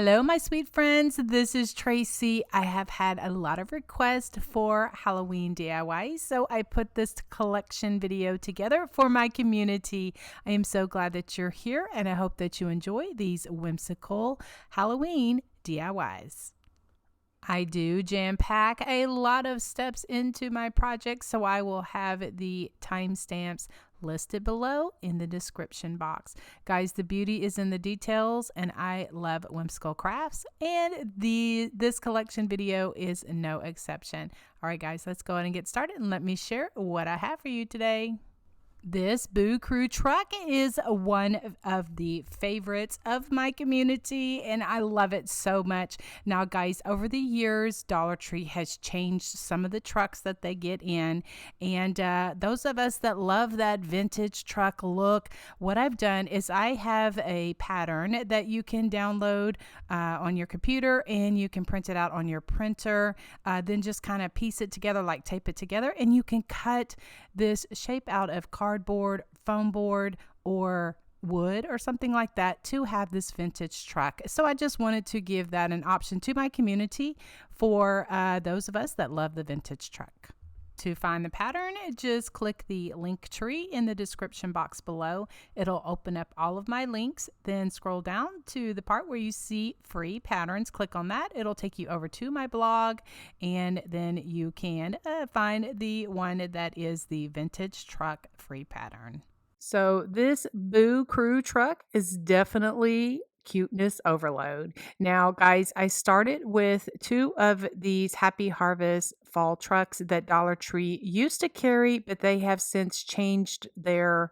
Hello, my sweet friends. This is Tracy. I have had a lot of requests for Halloween DIYs, so I put this collection video together for my community. I am so glad that you're here, and I hope that you enjoy these whimsical Halloween DIYs. I do jam pack a lot of steps into my project, so I will have the timestamps listed below in the description box. Guys, the beauty is in the details, and I love whimsical crafts, and this collection video is no exception. All right, guys, let's go ahead and get started, and let me share what I have for you today. This Boo Crew truck is one of the favorites of my community, and I love it so much. Now, guys, over the years, Dollar Tree has changed some of the trucks that they get in, and those of us that love that vintage truck look, what I've done is I have a pattern that you can download on your computer, and you can print it out on your printer, then just kind of piece it together, like tape it together, and you can cut this shape out of cardboard, foam board, or wood or something like that to have this vintage truck. So I just wanted to give that an option to my community for those of us that love the vintage truck. To find the pattern, just click the link tree in the description box below. It'll open up all of my links. Then scroll down to the part where you see free patterns. Click on that. It'll take you over to my blog, and then you can find the one that is the vintage truck free pattern. So this Boo Crew truck is definitely cuteness overload. Now, guys, I started with two of these Happy Harvest fall trucks that Dollar Tree used to carry, but they have since changed their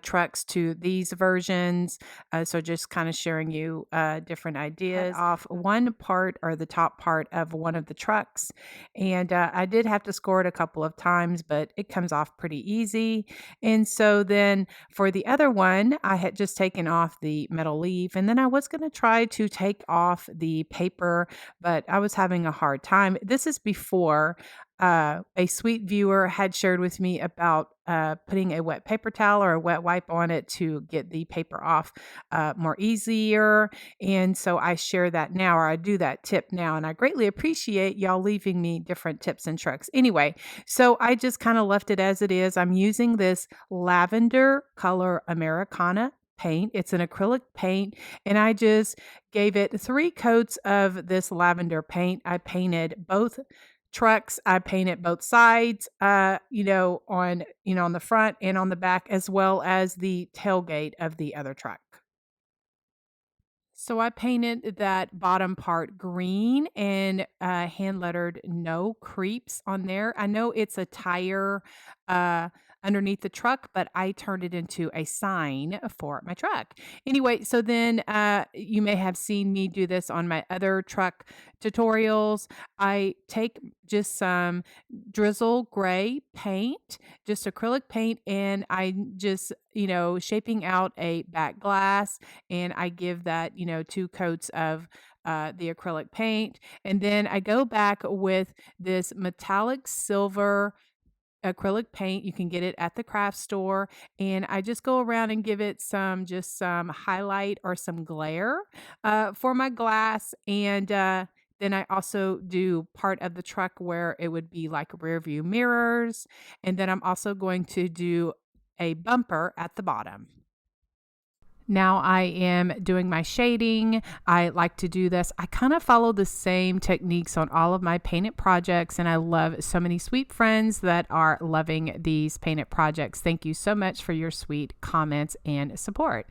trucks to these versions. So just kind of sharing you different ideas. Off one part or the top part of one of the trucks. And I did have to score it a couple of times, but it comes off pretty easy. And so then for the other one, I had just taken off the metal leaf, and then I was going to try to take off the paper, but I was having a hard time. This is before a sweet viewer had shared with me about putting a wet paper towel or a wet wipe on it to get the paper off more easier. And so I share that now, or I do that tip now. And I greatly appreciate y'all leaving me different tips and tricks. Anyway, so I just kind of left it as it is. I'm using this lavender color Americana paint. It's an acrylic paint, and I just gave it 3 coats of this lavender paint. I painted both trucks. I painted both sides, on the front and on the back, as well as the tailgate of the other truck. So I painted that bottom part green and hand lettered "No Creeps" on there. I know it's a tire underneath the truck, but I turned it into a sign for my truck. Anyway, so then you may have seen me do this on my other truck tutorials. I take just some drizzle gray paint, just acrylic paint, and I just, shaping out a back glass, and I give that, 2 coats of the acrylic paint. And then I go back with this metallic silver acrylic paint. You can get it at the craft store, and I just go around and give it some highlight or some glare for my glass. And then I also do part of the truck where it would be like rear view mirrors, and then I'm also going to do a bumper at the bottom. Now I am doing my shading. I like to do this. I kind of follow the same techniques on all of my painted projects, and I love so many sweet friends that are loving these painted projects. Thank you so much for your sweet comments and support.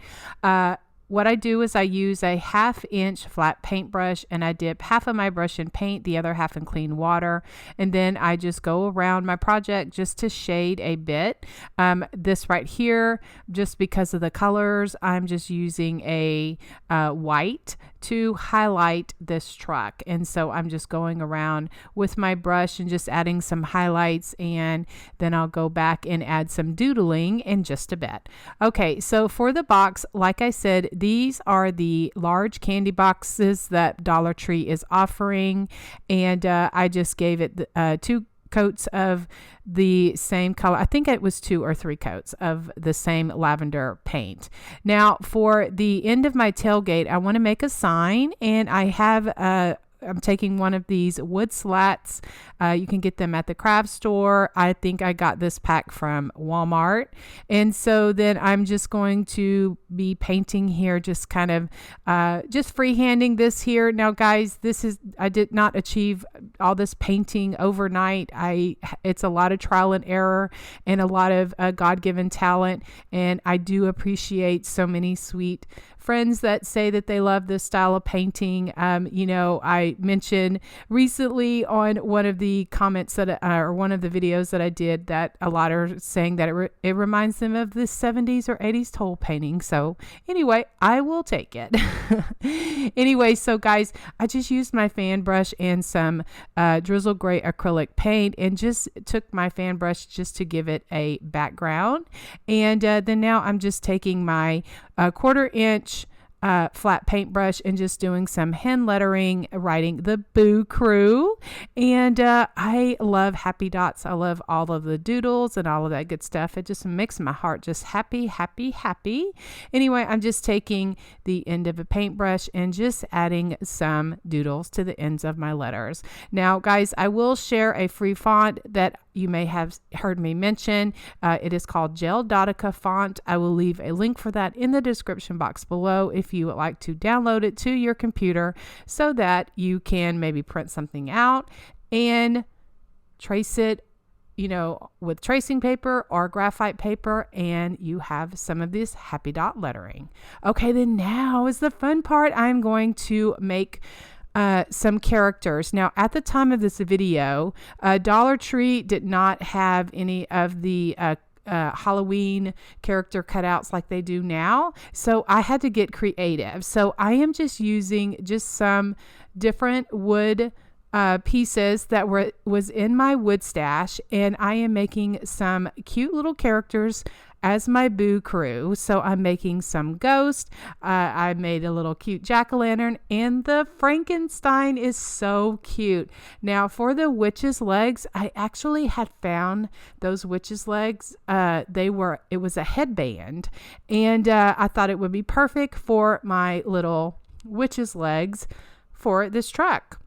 What I do is I use a 1/2 inch flat paintbrush, and I dip half of my brush in paint, the other half in clean water. And then I just go around my project just to shade a bit. This right here, just because of the colors, I'm just using a white to highlight this truck. And so I'm just going around with my brush and just adding some highlights, and then I'll go back and add some doodling in just a bit. Okay, so for the box, like I said, these are the large candy boxes that Dollar Tree is offering, and I just gave it 2 coats of the same color. I think it was 2 or 3 coats of the same lavender paint. Now for the end of my tailgate, I want to make a sign, and I have I'm taking one of these wood slats. You can get them at the craft store. I think I got this pack from Walmart. And so then I'm just going to be painting here, just kind of just freehanding this here. Now, guys, I did not achieve all this painting overnight. It's a lot of trial and error and a lot of God-given talent. And I do appreciate so many sweet friends that say that they love this style of painting. I mentioned recently on one of the comments or one of the videos that I did that a lot are saying that it reminds them of the 70s or 80s toll painting. So anyway, I will take it. Anyway, so guys, I just used my fan brush and some drizzle gray acrylic paint and just took my fan brush just to give it a background. And then now I'm just taking my 1/4 inch flat paintbrush and just doing some hand lettering, writing the Boo Crew. And I love happy dots. I love all of the doodles and all of that good stuff. It just makes my heart just happy, happy, happy. Anyway, I'm just taking the end of a paintbrush and just adding some doodles to the ends of my letters. Now, guys, I will share a free font that you may have heard me mention. It is called Gel Dotica font. I will leave a link for that in the description box below if you would like to download it to your computer so that you can maybe print something out and trace it, with tracing paper or graphite paper, and you have some of this happy dot lettering. Okay, then now is the fun part. I'm going to make some characters. Now, at the time of this video, Dollar Tree did not have any of the Halloween character cutouts like they do now. So I had to get creative. So I am just using some different wood pieces that was in my wood stash, and I am making some cute little characters as my Boo Crew. So I'm making some ghosts. I made a little cute jack-o'-lantern, and the Frankenstein is so cute. Now for the witch's legs, I actually had found those witch's legs. It was a headband, and I thought it would be perfect for my little witch's legs for this truck.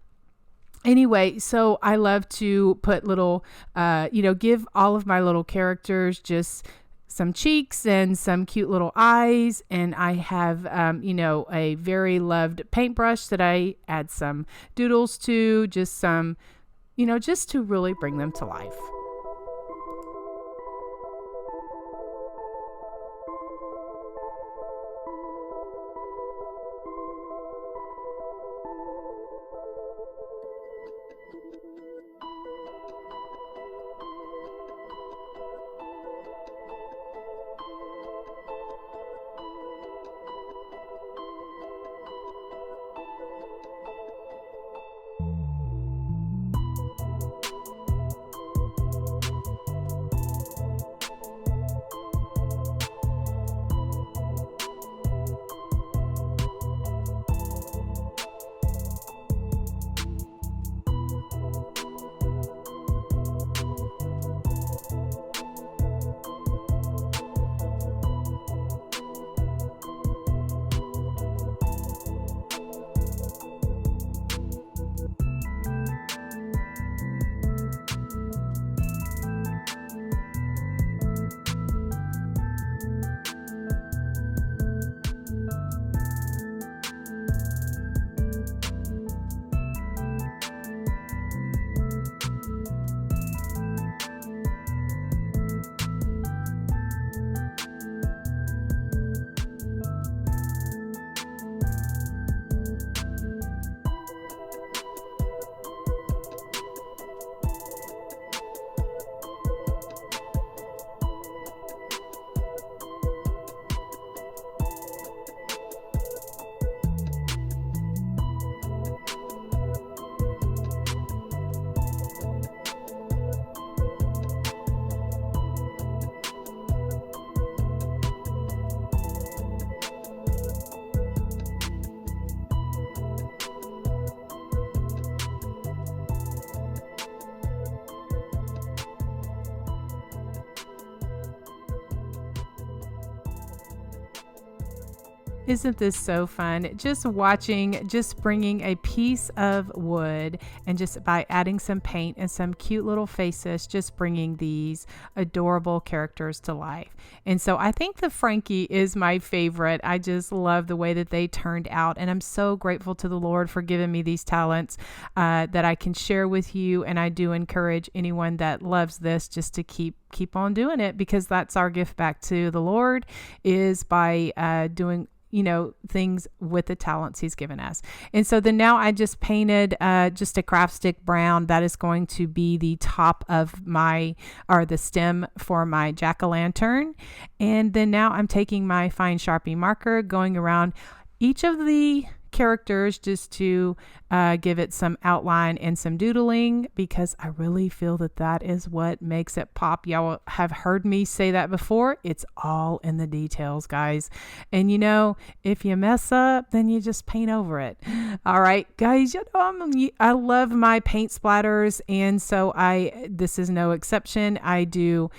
Anyway, so I love to put little, give all of my little characters just some cheeks and some cute little eyes. And I have, a very loved paintbrush that I add some doodles to, just some, just to really bring them to life. Isn't this so fun? Just watching, just bringing a piece of wood and just by adding some paint and some cute little faces, just bringing these adorable characters to life. And so I think the Frankie is my favorite. I just love the way that they turned out. And I'm so grateful to the Lord for giving me these talents that I can share with you. And I do encourage anyone that loves this just to keep on doing it, because that's our gift back to the Lord, is by doing things with the talents he's given us. And so then now I just painted just a craft stick brown. That is going to be the top of the stem for my jack-o'-lantern. And then now I'm taking my fine Sharpie marker, going around each of the characters just to give it some outline and some doodling, because I really feel that is what makes it pop. Y'all have heard me say that before. It's all in the details, guys. And if you mess up, then you just paint over it. All right, guys, I love my paint splatters, and so this is no exception. I do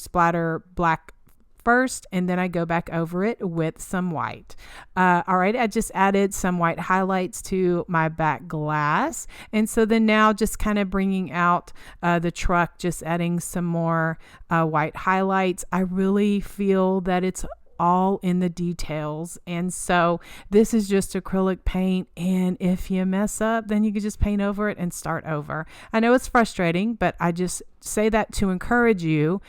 splatter black first, and then I go back over it with some white. All right, I just added some white highlights to my back glass. And so then now just kind of bringing out the truck, just adding some more white highlights. I really feel that it's all in the details. And so this is just acrylic paint, and if you mess up, then you can just paint over it and start over. I know it's frustrating, but I just say that to encourage you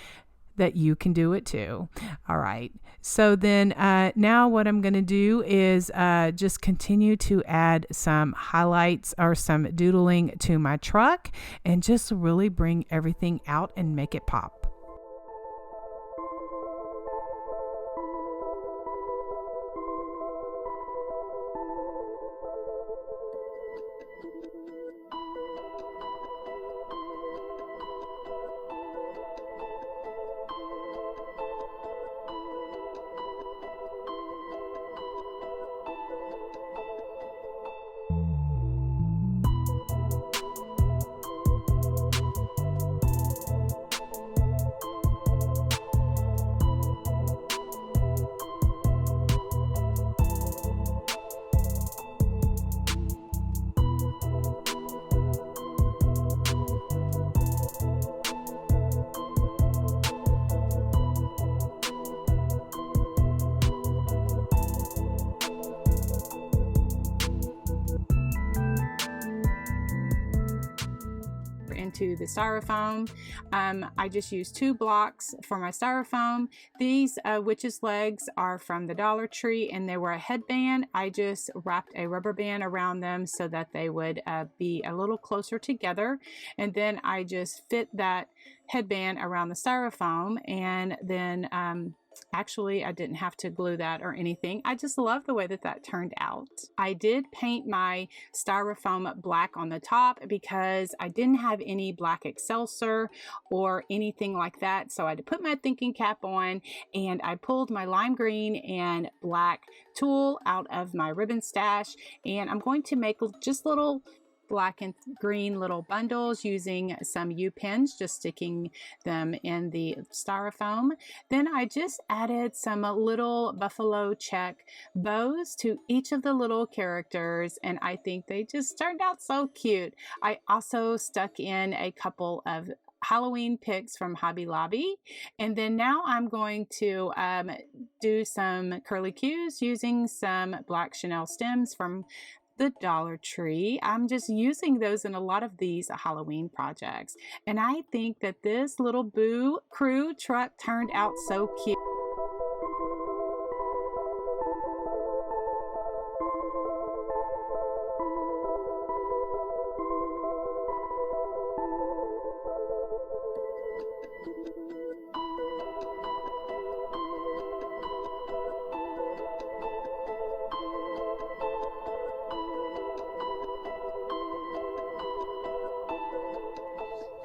that you can do it too. All right. So then now what I'm going to do is just continue to add some highlights or some doodling to my truck, and just really bring everything out and make it pop. Into the styrofoam. I just used 2 blocks for my styrofoam. These witch's legs are from the Dollar Tree, and they were a headband. I just wrapped a rubber band around them so that they would be a little closer together, and then I just fit that headband around the styrofoam, and then actually I didn't have to glue that or anything. I just love the way that turned out. I did paint my styrofoam black on the top because I didn't have any black Excelsior or anything like that, so I had to put my thinking cap on, and I pulled my lime green and black tulle out of my ribbon stash, and I'm going to make just little black and green little bundles using some U-pins, just sticking them in the styrofoam. Then I just added some little buffalo check bows to each of the little characters, and I think they just turned out so cute. I also stuck in a couple of Halloween picks from Hobby Lobby, and then now I'm going to do some curly cues using some black Chanel stems from the Dollar Tree. I'm just using those in a lot of these Halloween projects, and I think that this little Boo Crew truck turned out so cute.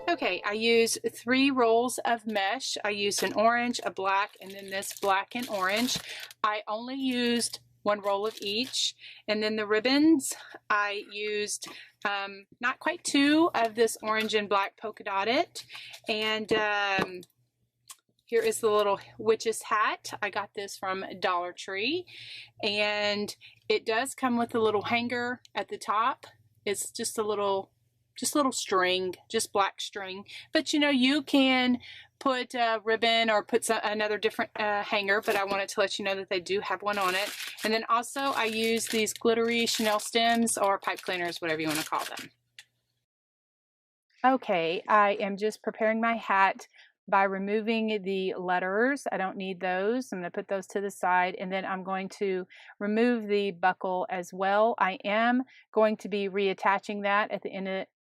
Okay, I used 3 rolls of mesh. I used an orange, a black, and then this black and orange. I only used 1 roll of each. And then the ribbons, I used not quite 2 of this orange and black polka dotted. And here is the little witch's hat. I got this from Dollar Tree, and it does come with a little hanger at the top. It's just a little string, just black string. But you know, you can put a ribbon or put another different hanger, but I wanted to let you know that they do have one on it. And then also I use these glittery Chanel stems or pipe cleaners, whatever you want to call them. Okay, I am just preparing my hat by removing the letters. I don't need those. I'm going to put those to the side, and then I'm going to remove the buckle as well. I am going to be reattaching that at the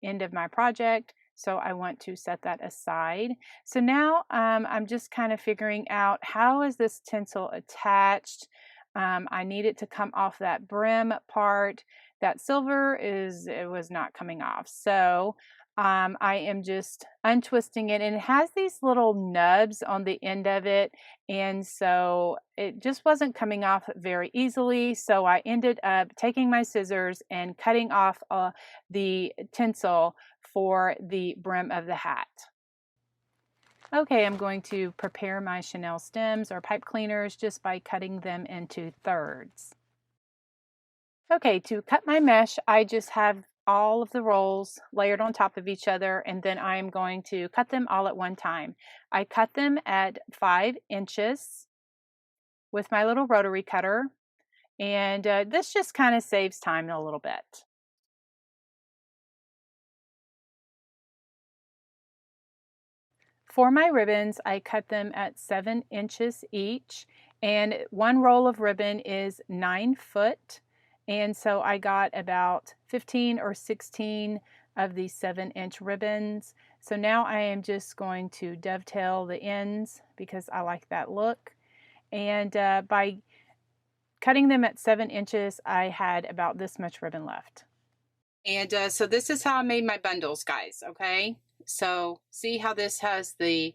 end of my project, so I want to set that aside. So now I'm just kind of figuring out, how is this tinsel attached? I need it to come off that brim part. That silver it was not coming off. So I am just untwisting it, and it has these little nubs on the end of it, and so it just wasn't coming off very easily. So I ended up taking my scissors and cutting off the tinsel for the brim of the hat. Okay, I'm going to prepare my Chanel stems or pipe cleaners just by cutting them into thirds. Okay, to cut my mesh, I just have all of the rolls layered on top of each other, and then I'm going to cut them all at one time. I cut them at 5 inches with my little rotary cutter, and this just kind of saves time a little bit. For my ribbons, I cut them at 7 inches each, and one roll of ribbon is 9 foot. And so I got about 15 or 16 of these 7-inch ribbons. So now I am just going to dovetail the ends because I like that look. And by cutting them at 7 inches, I had about this much ribbon left. And so this is how I made my bundles, guys, okay? So see how this has the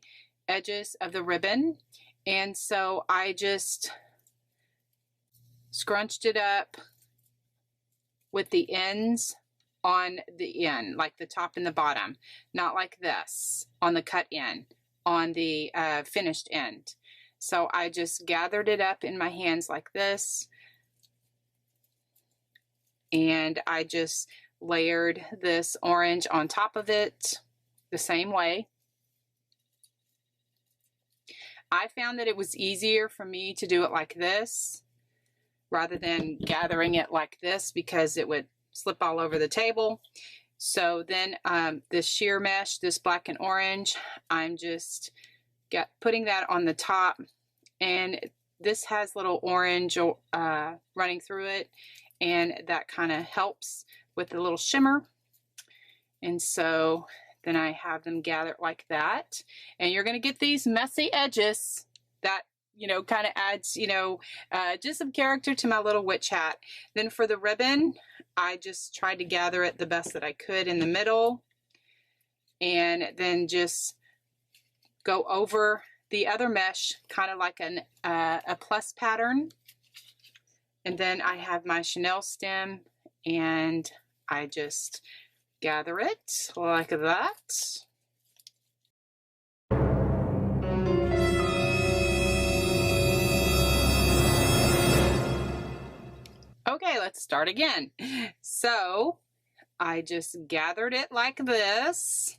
edges of the ribbon? And so I just scrunched it up with the ends on the end, like the top and the bottom, not like this on the cut end, on the finished end. So I just gathered it up in my hands like this, and I just layered this orange on top of it the same way. I found that it was easier for me to do it like this rather than gathering it like this because it would slip all over the table. So then this sheer mesh, this black and orange, I'm just putting that on the top, and this has little orange running through it, and that kind of helps with the little shimmer. And so then I have them gathered like that, and you're going to get these messy edges that, you know, kind of adds, you know, just some character to my little witch hat. Then for the ribbon, I just tried to gather it the best that I could in the middle, and then just go over the other mesh, kind of like a plus pattern. And then I have my Chanel stem, and I just gather it like that. Okay, let's start again. So I just gathered it like this.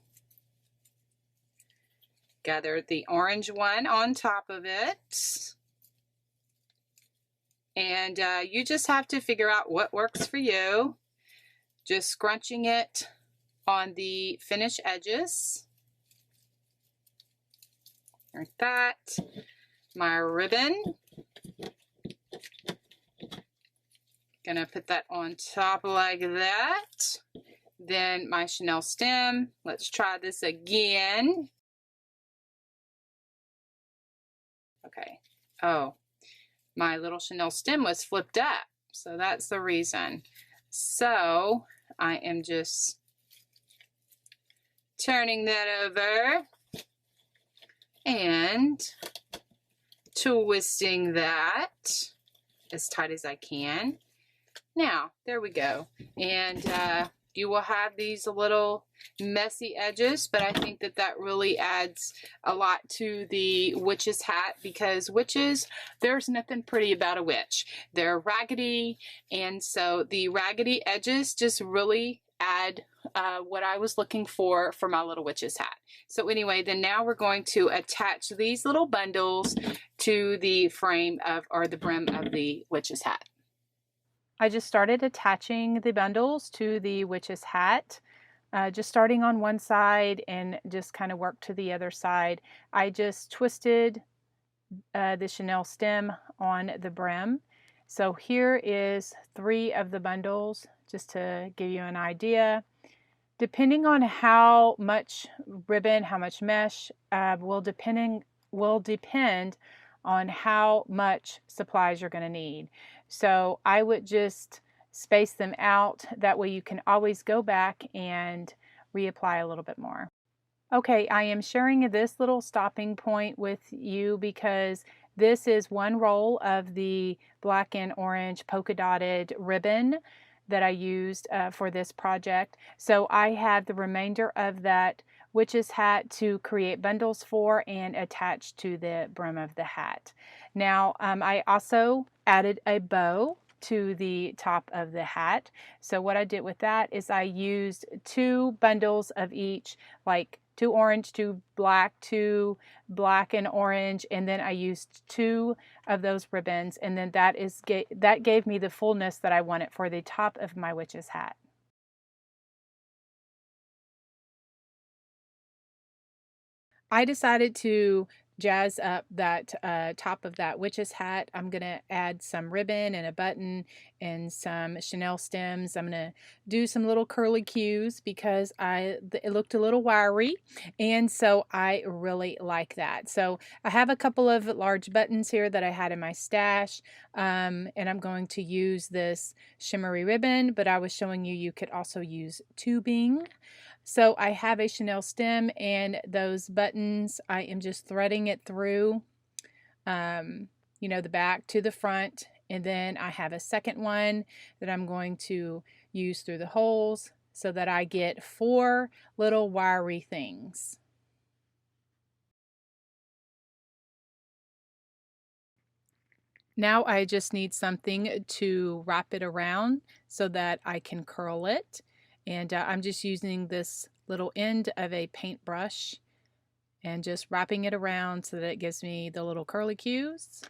Gathered the orange one on top of it. And you just have to figure out what works for you. Just scrunching it on the finished edges. Like that. My ribbon. Gonna put that on top like that. Then my Chanel stem. Let's try this again. Okay. Oh, my little Chanel stem was flipped up, so that's the reason. So I am just turning that over and twisting that as tight as I can. Now, there we go. And you will have these little messy edges, but I think that that really adds a lot to the witch's hat, because witches, there's nothing pretty about a witch. They're raggedy, and so the raggedy edges just really add what I was looking for my little witch's hat. So anyway, then now we're going to attach these little bundles to the frame of, or the brim of the witch's hat. I just started attaching the bundles to the witch's hat, just starting on one side and just kind of work to the other side. I just twisted the chenille stem on the brim. So here is 3 of the bundles, just to give you an idea. Depending on how much ribbon, how much mesh, will depend on how much supplies you're going to need. So I would just space them out. That way you can always go back and reapply a little bit more. Okay, I am sharing this little stopping point with you because this is one roll of the black and orange polka dotted ribbon that I used for this project. So I have the remainder of that witch's hat to create bundles for and attach to the brim of the hat. Now I also added a bow to the top of the hat. So what I did with that is I used 2 bundles of each, like 2 orange, 2 black and orange, and then I used 2 of those ribbons, and then that gave me the fullness that I wanted for the top of my witch's hat. I decided to jazz up that top of that witch's hat. I'm gonna add some ribbon and a button and some chenille stems. I'm gonna do some little curly cues because it looked a little wiry, and so I really like that. So I have a couple of large buttons here that I had in my stash, and I'm going to use this shimmery ribbon, but I was showing you could also use tubing. So I have a chenille stem, and those buttons, I am just threading it through, the back to the front. And then I have a second one that I'm going to use through the holes so that I get 4 little wiry things. Now I just need something to wrap it around so that I can curl it. And I'm just using this little end of a paintbrush and just wrapping it around so that it gives me the little curly cues.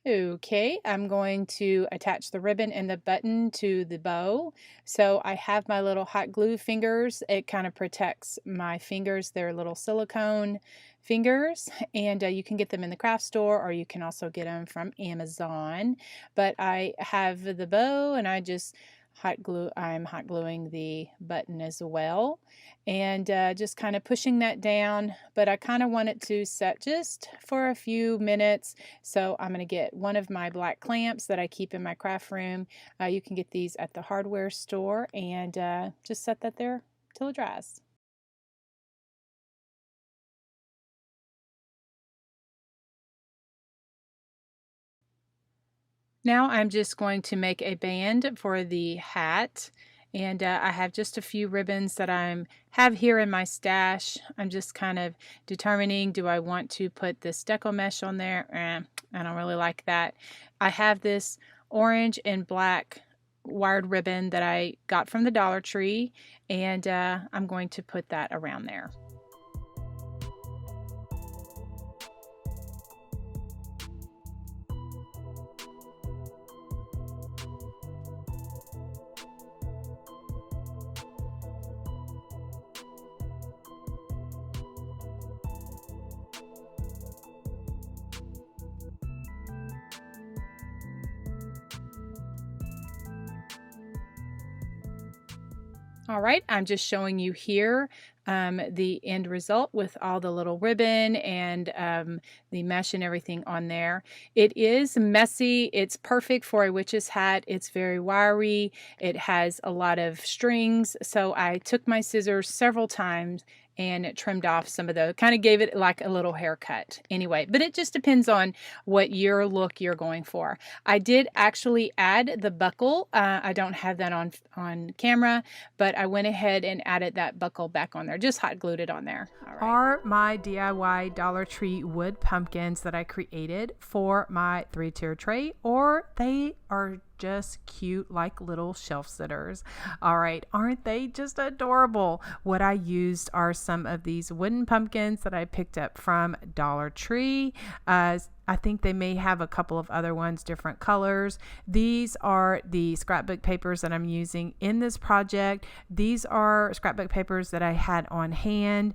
Okay, I'm going to attach the ribbon and the button to the bow. So I have my little hot glue fingers. It kind of protects my fingers. They're little silicone fingers, and you can get them in the craft store, or you can also get them from Amazon. But I have the bow, and I'm hot gluing the button as well, and just kind of pushing that down. But I kind of want it to set just for a few minutes. So I'm going to get one of my black clamps that I keep in my craft room. You can get these at the hardware store, and just set that there till it dries. Now I'm just going to make a band for the hat, and I have just a few ribbons that I have here in my stash. I'm just kind of determining, do I want to put this deco mesh on there? I don't really like that. I have this orange and black wired ribbon that I got from the Dollar Tree, and I'm going to put that around there. All right, I'm just showing you here the end result with all the little ribbon and the mesh and everything on there. It is messy. It's perfect for a witch's hat. It's very wiry. It has a lot of strings. So I took my scissors several times and trimmed off some of those, kind of gave it like a little haircut anyway, but it just depends on what your look you're going for. I did actually add the buckle. I don't have that on camera, but I went ahead and added that buckle back on there, just hot glued it on there. All right. Are my DIY Dollar Tree wood pumpkins that I created for my 3-tier tray, or they are just cute like little shelf sitters. All right, aren't they just adorable? What I used are some of these wooden pumpkins that I picked up from Dollar Tree. I think they may have a couple of other ones, different colors. These are the scrapbook papers that I'm using in this project. These are scrapbook papers that I had on hand.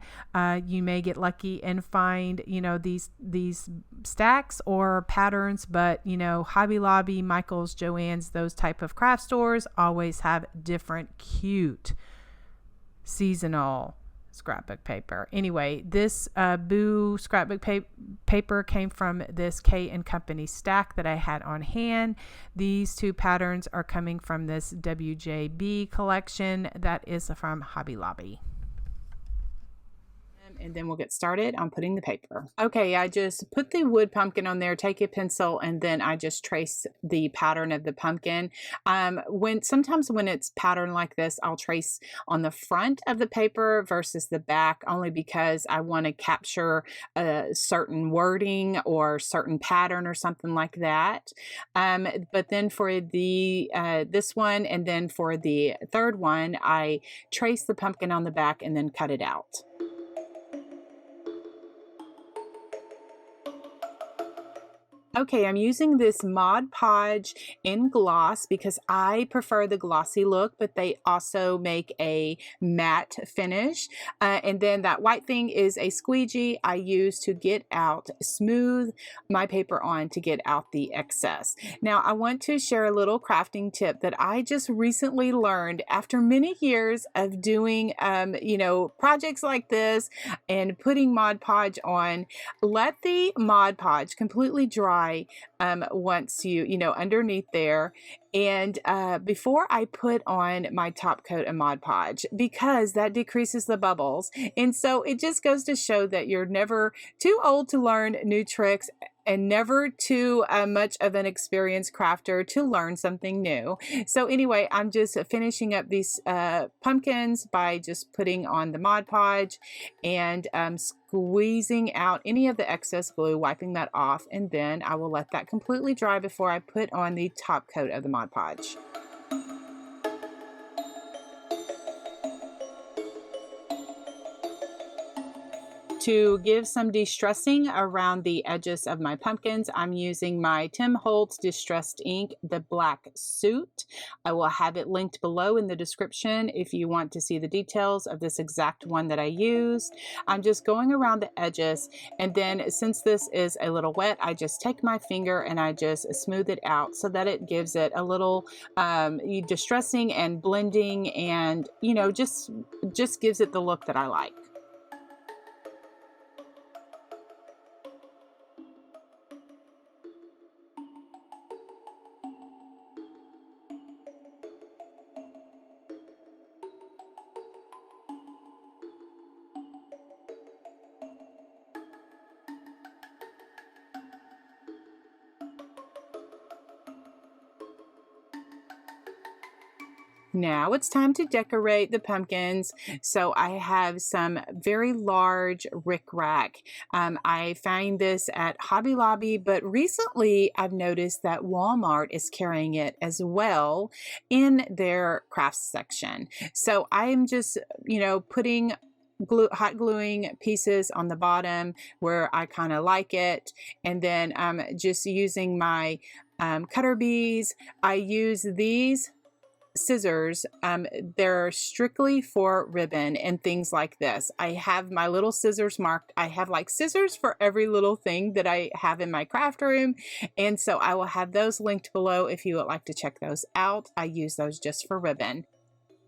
You may get lucky and find, these stacks or patterns, but, Hobby Lobby, Michael's, Joann's, those type of craft stores always have different cute seasonal scrapbook paper. Anyway, this Boo scrapbook paper came from this K & Company stack that I had on hand. These two patterns are coming from this WJB collection that is from Hobby Lobby. And then we'll get started on putting the paper. Okay, I just put the wood pumpkin on there, take a pencil, and then I just trace the pattern of the pumpkin. Sometimes when it's patterned like this, I'll trace on the front of the paper versus the back, only because I want to capture a certain wording or certain pattern or something like that. But then for the this one, and then for the third one, I trace the pumpkin on the back and then cut it out. Okay, I'm using this Mod Podge in gloss because I prefer the glossy look, but they also make a matte finish. And then that white thing is a squeegee I use to smooth my paper on to get out the excess. Now, I want to share a little crafting tip that I just recently learned after many years of doing, projects like this and putting Mod Podge on. Let the Mod Podge completely dry once underneath there, and before I put on my top coat of Mod Podge, because that decreases the bubbles. And so it just goes to show that you're never too old to learn new tricks and never too much of an experienced crafter to learn something new. So anyway, I'm just finishing up these pumpkins by just putting on the Mod Podge and squeezing out any of the excess glue, wiping that off, and then I will let that completely dry before I put on the top coat of the Mod Podge. To give some distressing around the edges of my pumpkins, I'm using my Tim Holtz Distressed Ink, the Black Suit. I will have it linked below in the description if you want to see the details of this exact one that I used. I'm just going around the edges, and then since this is a little wet, I just take my finger and I just smooth it out so that it gives it a little distressing and blending, and just gives it the look that I like. Now it's time to decorate the pumpkins. So I have some very large rickrack. I find this at Hobby Lobby, but recently I've noticed that Walmart is carrying it as well in their crafts section. So I'm just, putting hot gluing pieces on the bottom where I kind of like it, and then just using my cutter bees. I use these scissors. They're strictly for ribbon and things like this. I have my little scissors marked. I have like scissors for every little thing that I have in my craft room, and so I will have those linked below if you would like to check those out. I use those just for ribbon.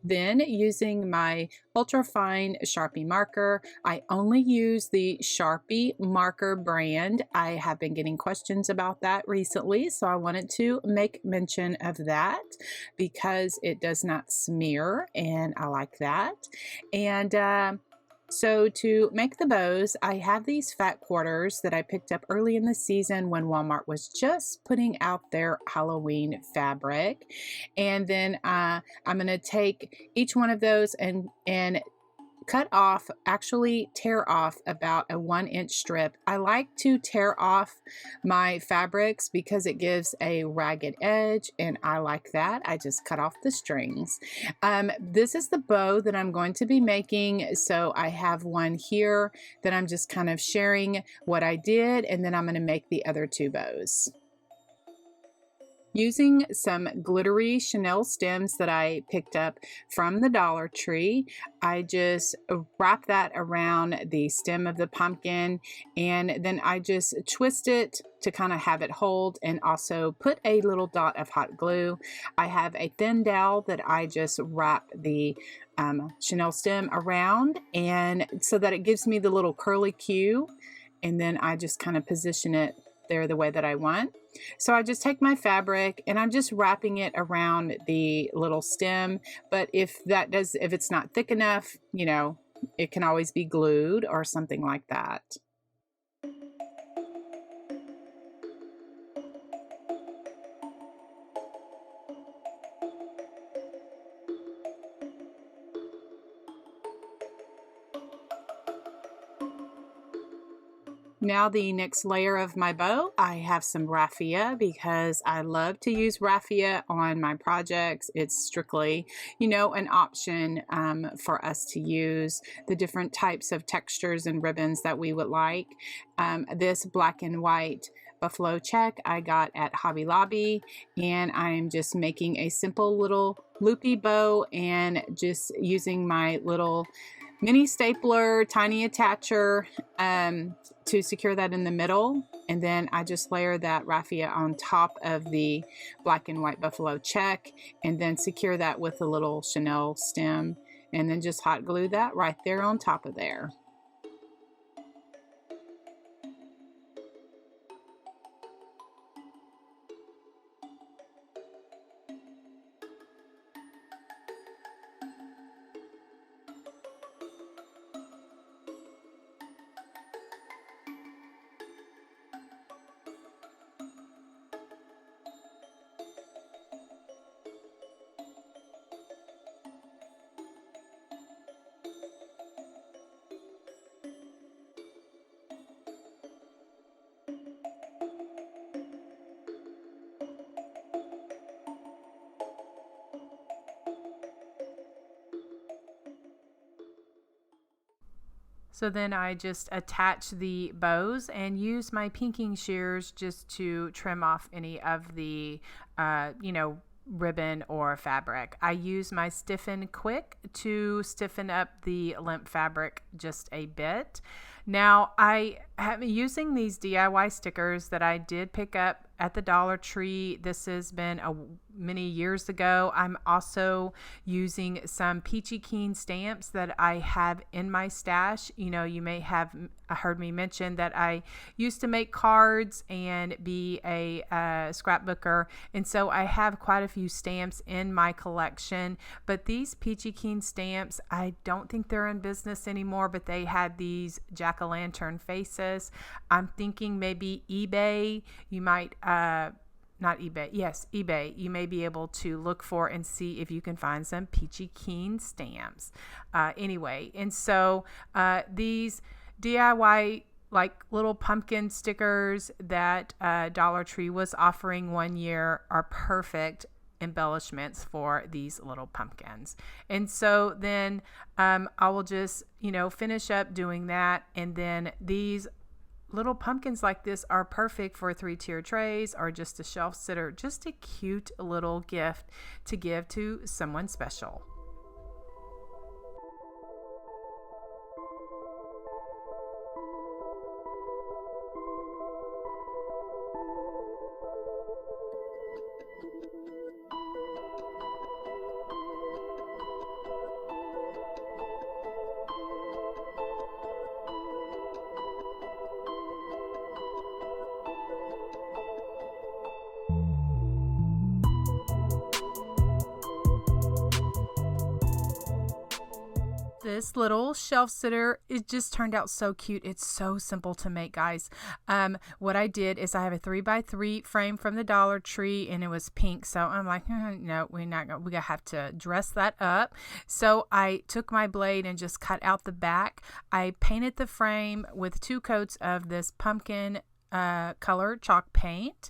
Then using my ultra fine Sharpie marker, I only use the Sharpie marker brand. I have been getting questions about that recently, so I wanted to make mention of that because it does not smear, and I like that. And so to make the bows, I have these fat quarters that I picked up early in the season when Walmart was just putting out their Halloween fabric. And then I'm going to take each one of those and cut off, actually tear off about a 1-inch strip. I like to tear off my fabrics because it gives a ragged edge, and I like that. I just cut off the strings. This is the bow that I'm going to be making. So I have one here that I'm just kind of sharing what I did, and then I'm going to make the other 2 bows. Using some glittery Chanel stems that I picked up from the Dollar Tree, I just wrap that around the stem of the pumpkin, and then I just twist it to kind of have it hold, and also put a little dot of hot glue. I have a thin dowel that I just wrap the Chanel stem around, and so that it gives me the little curly Q, and then I just kind of position it there the way that I want. So I just take my fabric and I'm just wrapping it around the little stem. But if it's not thick enough, you know, it can always be glued or something like that. Now the next layer of my bow, I have some raffia because I love to use raffia on my projects. It's strictly, you know, an option for us to use the different types of textures and ribbons that we would like. This black and white buffalo check I got at Hobby Lobby, and I'm just making a simple little loopy bow and just using my little mini stapler, tiny attacher to secure that in the middle. And then I just layer that raffia on top of the black and white buffalo check, and then secure that with a little Chanel stem, and then just hot glue that right there on top of there. So then I just attach the bows and use my pinking shears just to trim off any of the, ribbon or fabric. I use my Stiffen Quick to stiffen up the limp fabric just a bit. Now I have using these DIY stickers that I did pick up at the Dollar Tree. This has been many years ago. I'm also using some Peachy Keen stamps that I have in my stash. You know, you may have heard me mention that I used to make cards and be a scrapbooker, and so I have quite a few stamps in my collection. But these Peachy Keen stamps, I don't think they're in business anymore, but they had these jack-o'-lantern faces. I'm thinking maybe eBay. You might not eBay. Yes, eBay. You may be able to look for and see if you can find some Peachy Keen stamps. Anyway, and so these DIY like little pumpkin stickers that Dollar Tree was offering one year are perfect embellishments for these little pumpkins. And so then I will just, finish up doing that. And then these little pumpkins like this are perfect for 3-tier trays or just a shelf sitter, just a cute little gift to give to someone special. This little shelf sitter, it just turned out so cute. It's so simple to make, guys. What I did is I have a 3x3 frame from the Dollar Tree, and it was pink. So I'm like, no, we're gonna have to dress that up. So I took my blade and just cut out the back. I painted the frame with 2 coats of this pumpkin color chalk paint,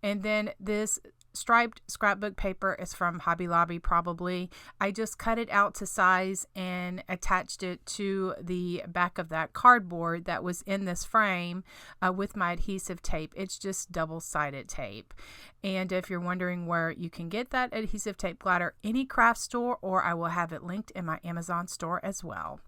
and then this striped scrapbook paper is from Hobby Lobby probably. I just cut it out to size and attached it to the back of that cardboard that was in this frame with my adhesive tape. It's just double-sided tape. And if you're wondering where you can get that adhesive tape glider, any craft store, or I will have it linked in my Amazon store as well.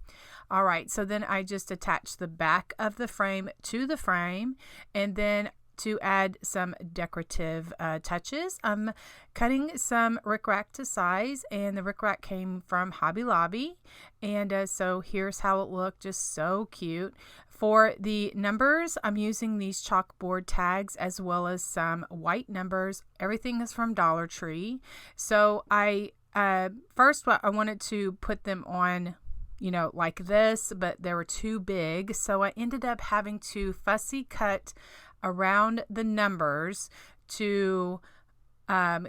All right, so then I just attached the back of the frame to the frame, and then to add some decorative touches, I'm cutting some rickrack to size, and the rickrack came from Hobby Lobby, and so here's how it looked, just so cute. For the numbers, I'm using these chalkboard tags as well as some white numbers. Everything is from Dollar Tree. So I first I wanted to put them on, you know, like this, but they were too big, so I ended up having to fussy cut around the numbers to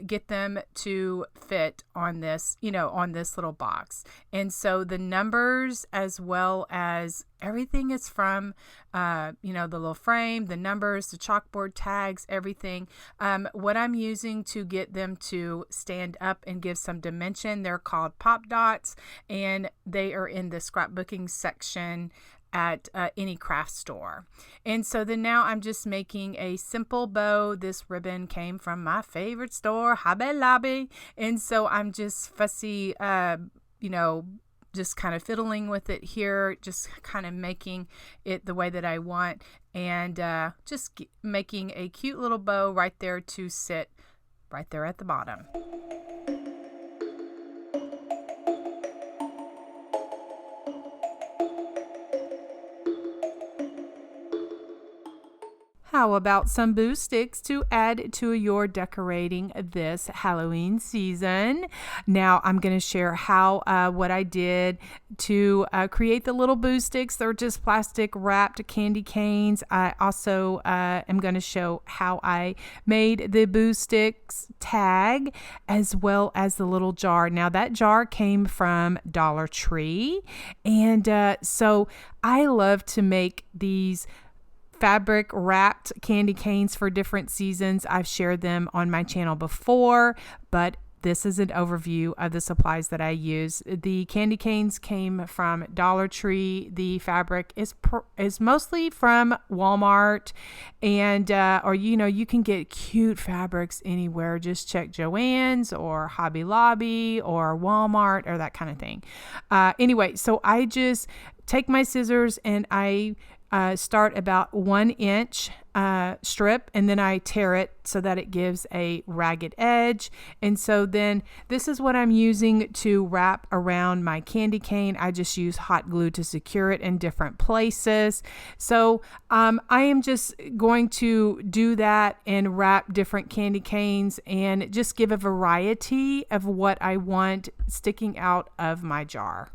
get them to fit on this, you know, on this little box. And so the numbers as well as everything is from, you know, the little frame, the numbers, the chalkboard tags, everything. What I'm using to get them to stand up and give some dimension, they're called pop dots, and they are in the scrapbooking section at any craft store. And so then now I'm just making a simple bow. This ribbon came from my favorite store, Hobby Lobby. And so I'm just fussy, you know, just kind of fiddling with it here, just kind of making it the way that I want, and just making a cute little bow right there to sit right there at the bottom. How about some boo sticks to add to your decorating this Halloween season? Now I'm going to share how what I did to create the little boo sticks. They're just plastic wrapped candy canes. I also am going to show how I made the boo sticks tag as well as the little jar. Now that jar came from Dollar Tree, and so I love to make these fabric wrapped candy canes for different seasons. I've shared them on my channel before, but this is an overview of the supplies that I use. The candy canes came from Dollar Tree. The fabric is mostly from Walmart, and or you know, you can get cute fabrics anywhere. Just check Joann's or Hobby Lobby or Walmart or that kind of thing. Anyway, so I just take my scissors and I start about 1 inch strip, and then I tear it so that it gives a ragged edge. And so then this is what I'm using to wrap around my candy cane. I just use hot glue to secure it in different places. So I am just going to do that and wrap different candy canes and just give a variety of what I want sticking out of my jar.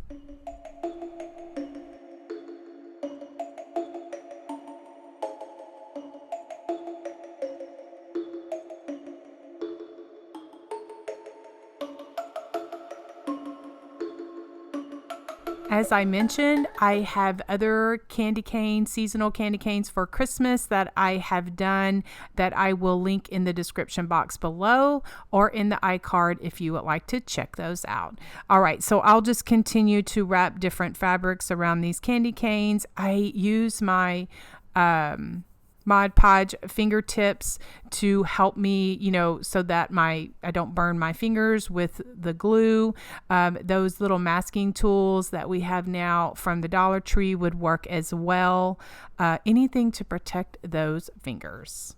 As I mentioned, I have other candy canes, seasonal candy canes for Christmas that I have done that I will link in the description box below or in the iCard if you would like to check those out. All right, so I'll just continue to wrap different fabrics around these candy canes. I use my Mod Podge fingertips to help me, you know, so that I don't burn my fingers with the glue. Those little masking tools that we have now from the Dollar Tree would work as well. Anything to protect those fingers.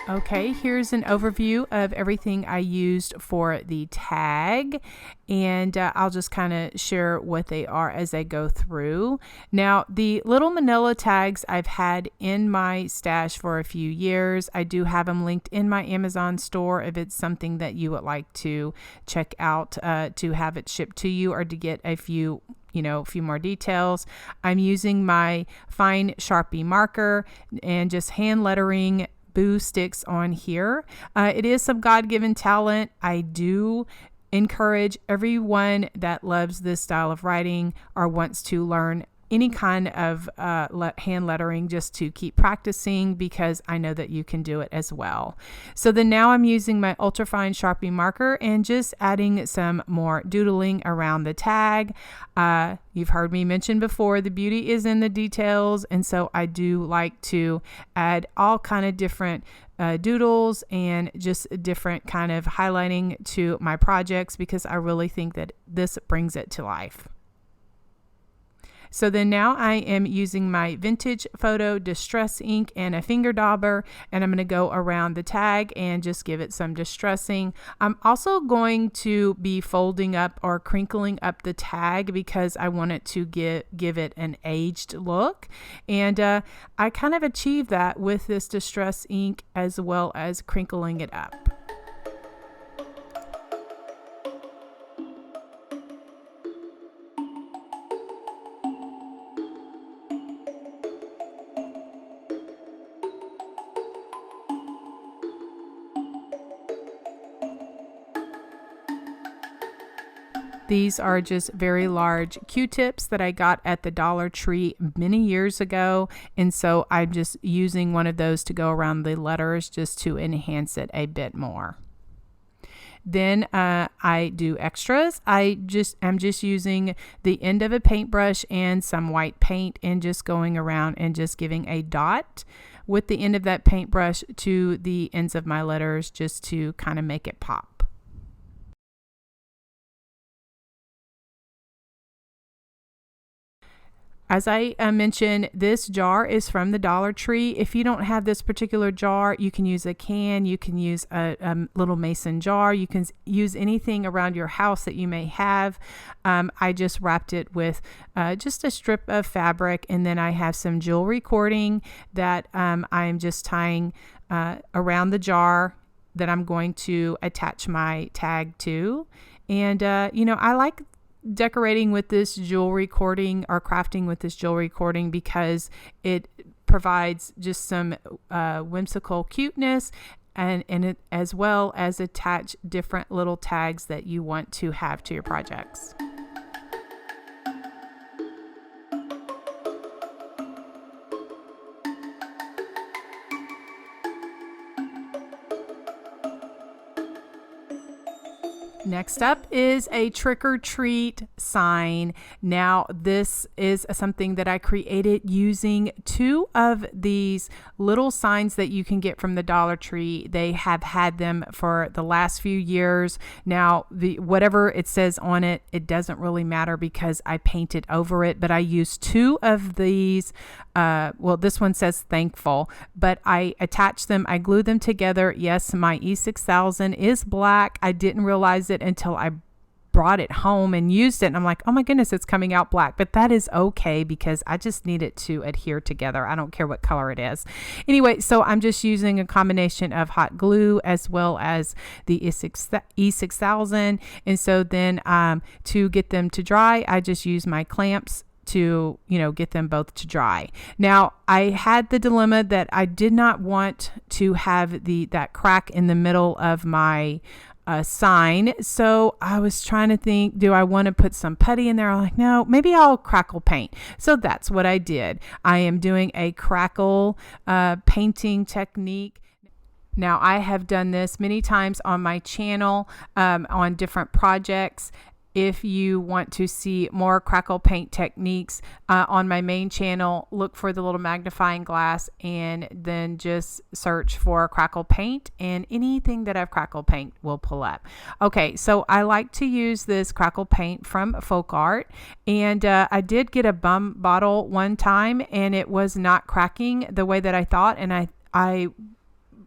Okay, here's an overview of everything I used for the tag, and I'll just kind of share what they are as I go through. Now, the little manila tags I've had in my stash for a few years. I do have them linked in my Amazon store if it's something that you would like to check out to have it shipped to you or to get a few more details. I'm using my fine Sharpie marker and just hand lettering boo sticks on here. It is some God-given talent. I do encourage everyone that loves this style of writing or wants to learn any kind of hand lettering just to keep practicing, because I know that you can do it as well. So then now I'm using my ultrafine Sharpie marker and just adding some more doodling around the tag. You've heard me mention before, the beauty is in the details, and so I do like to add all kind of different doodles and just different kind of highlighting to my projects, because I really think that this brings it to life. So then now I am using my vintage photo distress ink and a finger dauber, and I'm going to go around the tag and just give it some distressing. I'm also going to be folding up or crinkling up the tag because I want it to give it an aged look. And I kind of achieved that with this distress ink as well as crinkling it up. These are just very large Q-tips that I got at the Dollar Tree many years ago, and so I'm just using one of those to go around the letters just to enhance it a bit more. Then I do extras. I'm just using the end of a paintbrush and some white paint and just going around and just giving a dot with the end of that paintbrush to the ends of my letters just to kind of make it pop. As I mentioned, this jar is from the Dollar Tree. If you don't have this particular jar, you can use a can, you can use a little mason jar, you can use anything around your house that you may have. I just wrapped it with just a strip of fabric, and then I have some jewelry cording that I'm just tying around the jar that I'm going to attach my tag to. And, I like decorating with this jewelry cording or crafting with this jewelry cording because it provides just some whimsical cuteness, and it, as well as attach different little tags that you want to have to your projects. Next up is a trick or treat sign. Now, this is something that I created using two of these little signs that you can get from the Dollar Tree. They have had them for the last few years. Now, whatever it says on it, it doesn't really matter because I painted over it, but I used two of these. This one says thankful, but I attached them, I glued them together. Yes, my E6000 is black. I didn't realize it until I brought it home and used it, and I'm like, oh my goodness, it's coming out black, but that is okay because I just need it to adhere together. I don't care what color it is. Anyway, so I'm just using a combination of hot glue as well as the E6000, and so then to get them to dry, I just use my clamps to get them both to dry. Now, I had the dilemma that I did not want to have that crack in the middle of my sign, so I was trying to think, do I want to put some putty in there? I'm like, no, maybe I'll crackle paint. So that's what I did. I am doing a crackle painting technique. Now, I have done this many times on my channel on different projects. If you want to see more crackle paint techniques on my main channel, look for the little magnifying glass and then just search for crackle paint, and anything that I've crackle paint will pull up. Okay, so I like to use this crackle paint from Folk Art, and I did get a bum bottle one time and it was not cracking the way that I thought, and I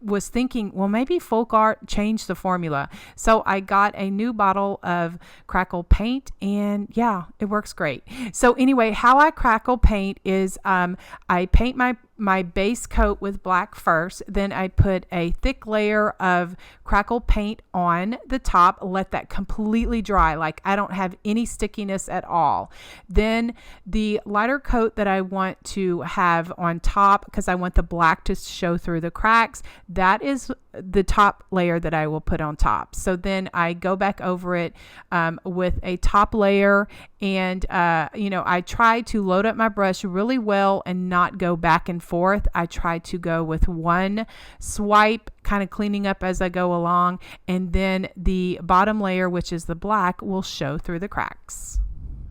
was thinking, well, maybe folk art changed the formula. So I got a new bottle of crackle paint, and yeah, it works great. So anyway, how I crackle paint is I paint my base coat with black first, then I put a thick layer of crackle paint on the top, let that completely dry, like I don't have any stickiness at all. Then the lighter coat that I want to have on top, because I want the black to show through the cracks, that is the top layer that I will put on top. So then I go back over it with a top layer, and I try to load up my brush really well and not go back and forth. I try to go with one swipe, kind of cleaning up as I go along, and then the bottom layer, which is the black, will show through the cracks.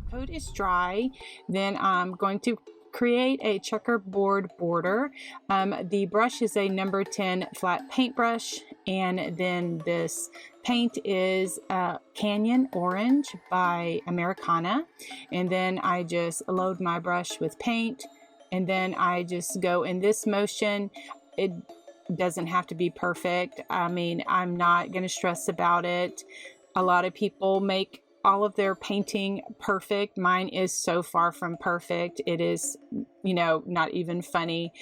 Coat is dry, then I'm going to create a checkerboard border. The brush is a number 10 flat paintbrush, and then this paint is Canyon Orange by Americana. And then I just load my brush with paint, and then I just go in this motion. It doesn't have to be perfect. I mean, I'm not going to stress about it. A lot of people make all of their painting perfect. Mine is so far from perfect. It is, not even funny.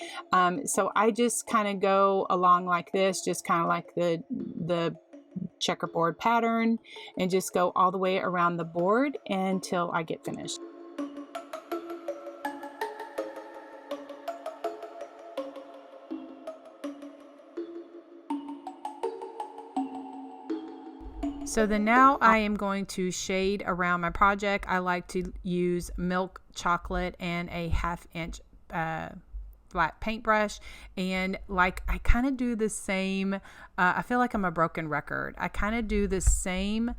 So I just kind of go along like this, just kind of like the checkerboard pattern, and just go all the way around the board until I get finished. So then now I am going to shade around my project. I like to use milk chocolate and a 1/2 inch flat paintbrush, and like I kind of do the same. I feel like I'm a broken record. I kind of do the same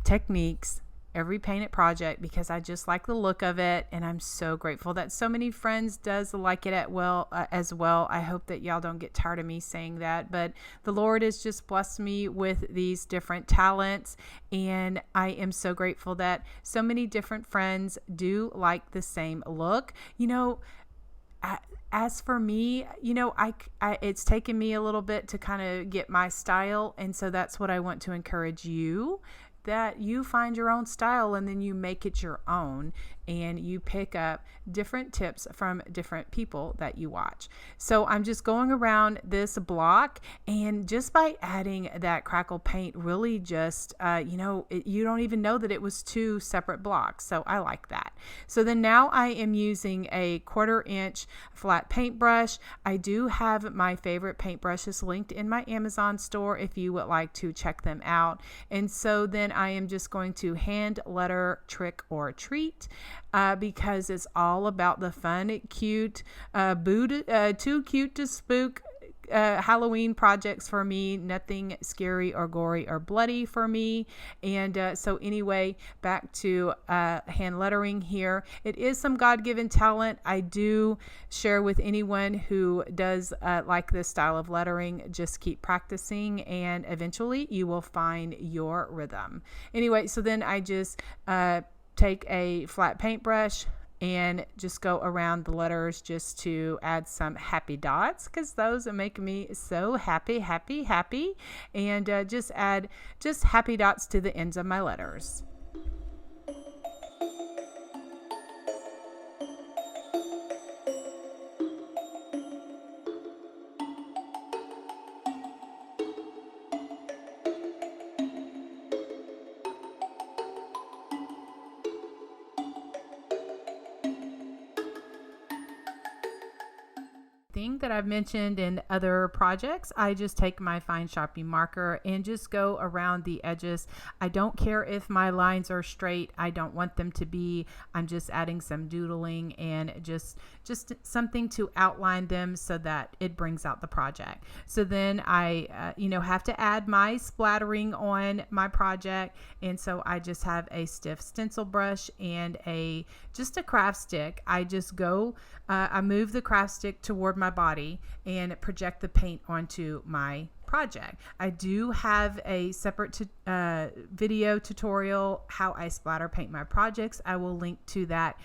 techniques every painted project because I just like the look of it, and I'm so grateful that so many friends does like it as well. I hope that y'all don't get tired of me saying that, but the Lord has just blessed me with these different talents, and I am so grateful that so many different friends do like the same look. As for me, it's taken me a little bit to kind of get my style, and so that's what I want to encourage you, that you find your own style and then you make it your own, and you pick up different tips from different people that you watch. So I'm just going around this block, and just by adding that crackle paint, really just, you don't even know that it was two separate blocks. So I like that. So then now I am using a 1/4 inch flat paintbrush. I do have my favorite paintbrushes linked in my Amazon store if you would like to check them out. And so then I am just going to hand letter trick or treat, because it's all about the fun, cute, too cute to spook Halloween projects for me. Nothing scary or gory or bloody for me. And so anyway, back to hand lettering here. It is some God-given talent. I do share with anyone who does like this style of lettering. Just keep practicing, and eventually you will find your rhythm. Anyway, so then I just take a flat paintbrush and just go around the letters just to add some happy dots, because those make me so happy, and just add just happy dots to the ends of my letters. That I've mentioned in other projects, I just take my fine Sharpie marker and just go around the edges. I don't care if my lines are straight. I don't want them to be. I'm just adding some doodling and just something to outline them so that it brings out the project. So then I have to add my splattering on my project, and so I just have a stiff stencil brush and just a craft stick. I just go I move the craft stick toward my body and project the paint onto my project. I do have a separate video tutorial how I splatter paint my projects. I will link to that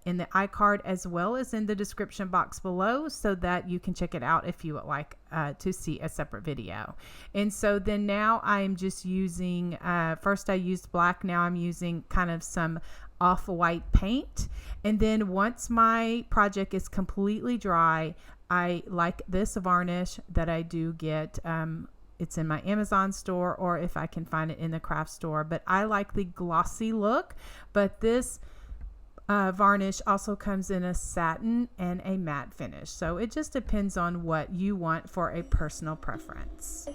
in the iCard as well as in the description box below, so that you can check it out if you would like to see a separate video. And so then now I'm just using, first I used black, now I'm using kind of some off-white paint. And then once my project is completely dry, I like this varnish that I do get. It's in my Amazon store, or if I can find it in the craft store. But I like the glossy look. But this varnish also comes in a satin and a matte finish. So it just depends on what you want for a personal preference.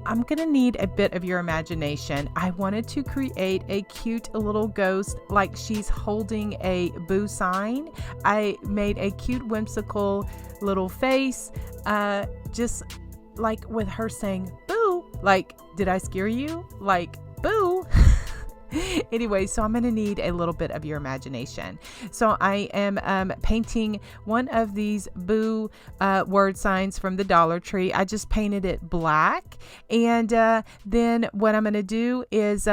I'm gonna need a bit of your imagination. I wanted to create a cute little ghost, like she's holding a boo sign. I made a cute whimsical little face, just like with her saying boo, like, did I scare you? Like, boo. Anyway, so I'm going to need a little bit of your imagination. So I am painting one of these boo word signs from the Dollar Tree. I just painted it black. And then what I'm going to do is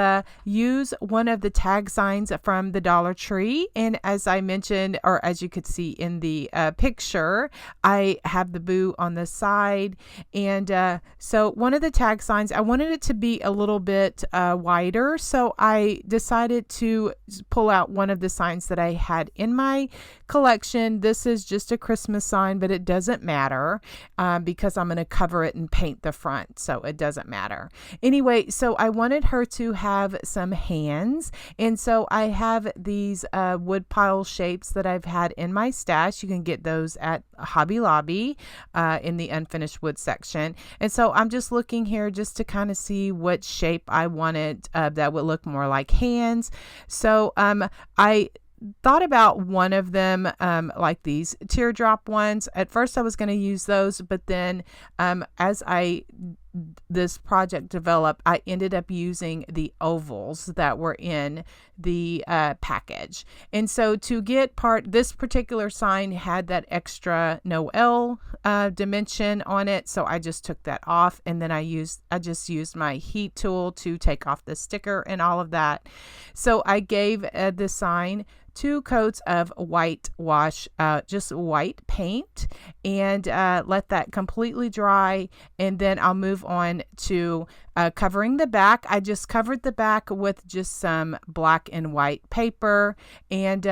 use one of the tag signs from the Dollar Tree. And as I mentioned, or as you could see in the picture, I have the boo on the side. And so one of the tag signs, I wanted it to be a little bit wider. So I decided to pull out one of the signs that I had in my collection. This is just a Christmas sign, but it doesn't matter because I'm going to cover it and paint the front, so it doesn't matter. Anyway, so I wanted her to have some hands, and so I have these wood pile shapes that I've had in my stash. You can get those at Hobby Lobby in the unfinished wood section. And so I'm just looking here just to kind of see what shape I wanted that would look more like hands. So I thought about one of them, like these teardrop ones. At first I was going to use those, but then as this project developed, I ended up using the ovals that were in the package. And so to get this particular sign had that extra Noel dimension on it, so I just took that off, and then I just used my heat tool to take off the sticker and all of that. So I gave the sign 2 coats of white wash, just white paint, and let that completely dry. And then I'll move on to covering the back. I just covered the back with just some black and white paper. And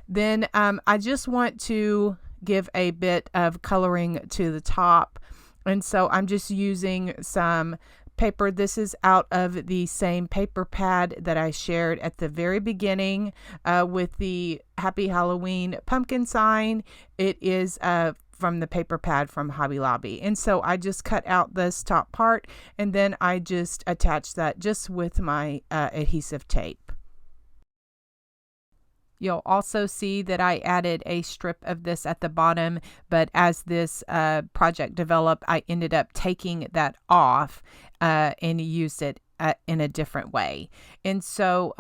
then I just want to give a bit of coloring to the top. And so I'm just using some paper. This is out of the same paper pad that I shared at the very beginning with the Happy Halloween pumpkin sign. It is from the paper pad from Hobby Lobby. And so I just cut out this top part, and then I just attach that just with my adhesive tape. You'll also see that I added a strip of this at the bottom, but as this project developed, I ended up taking that off and used it in a different way. And so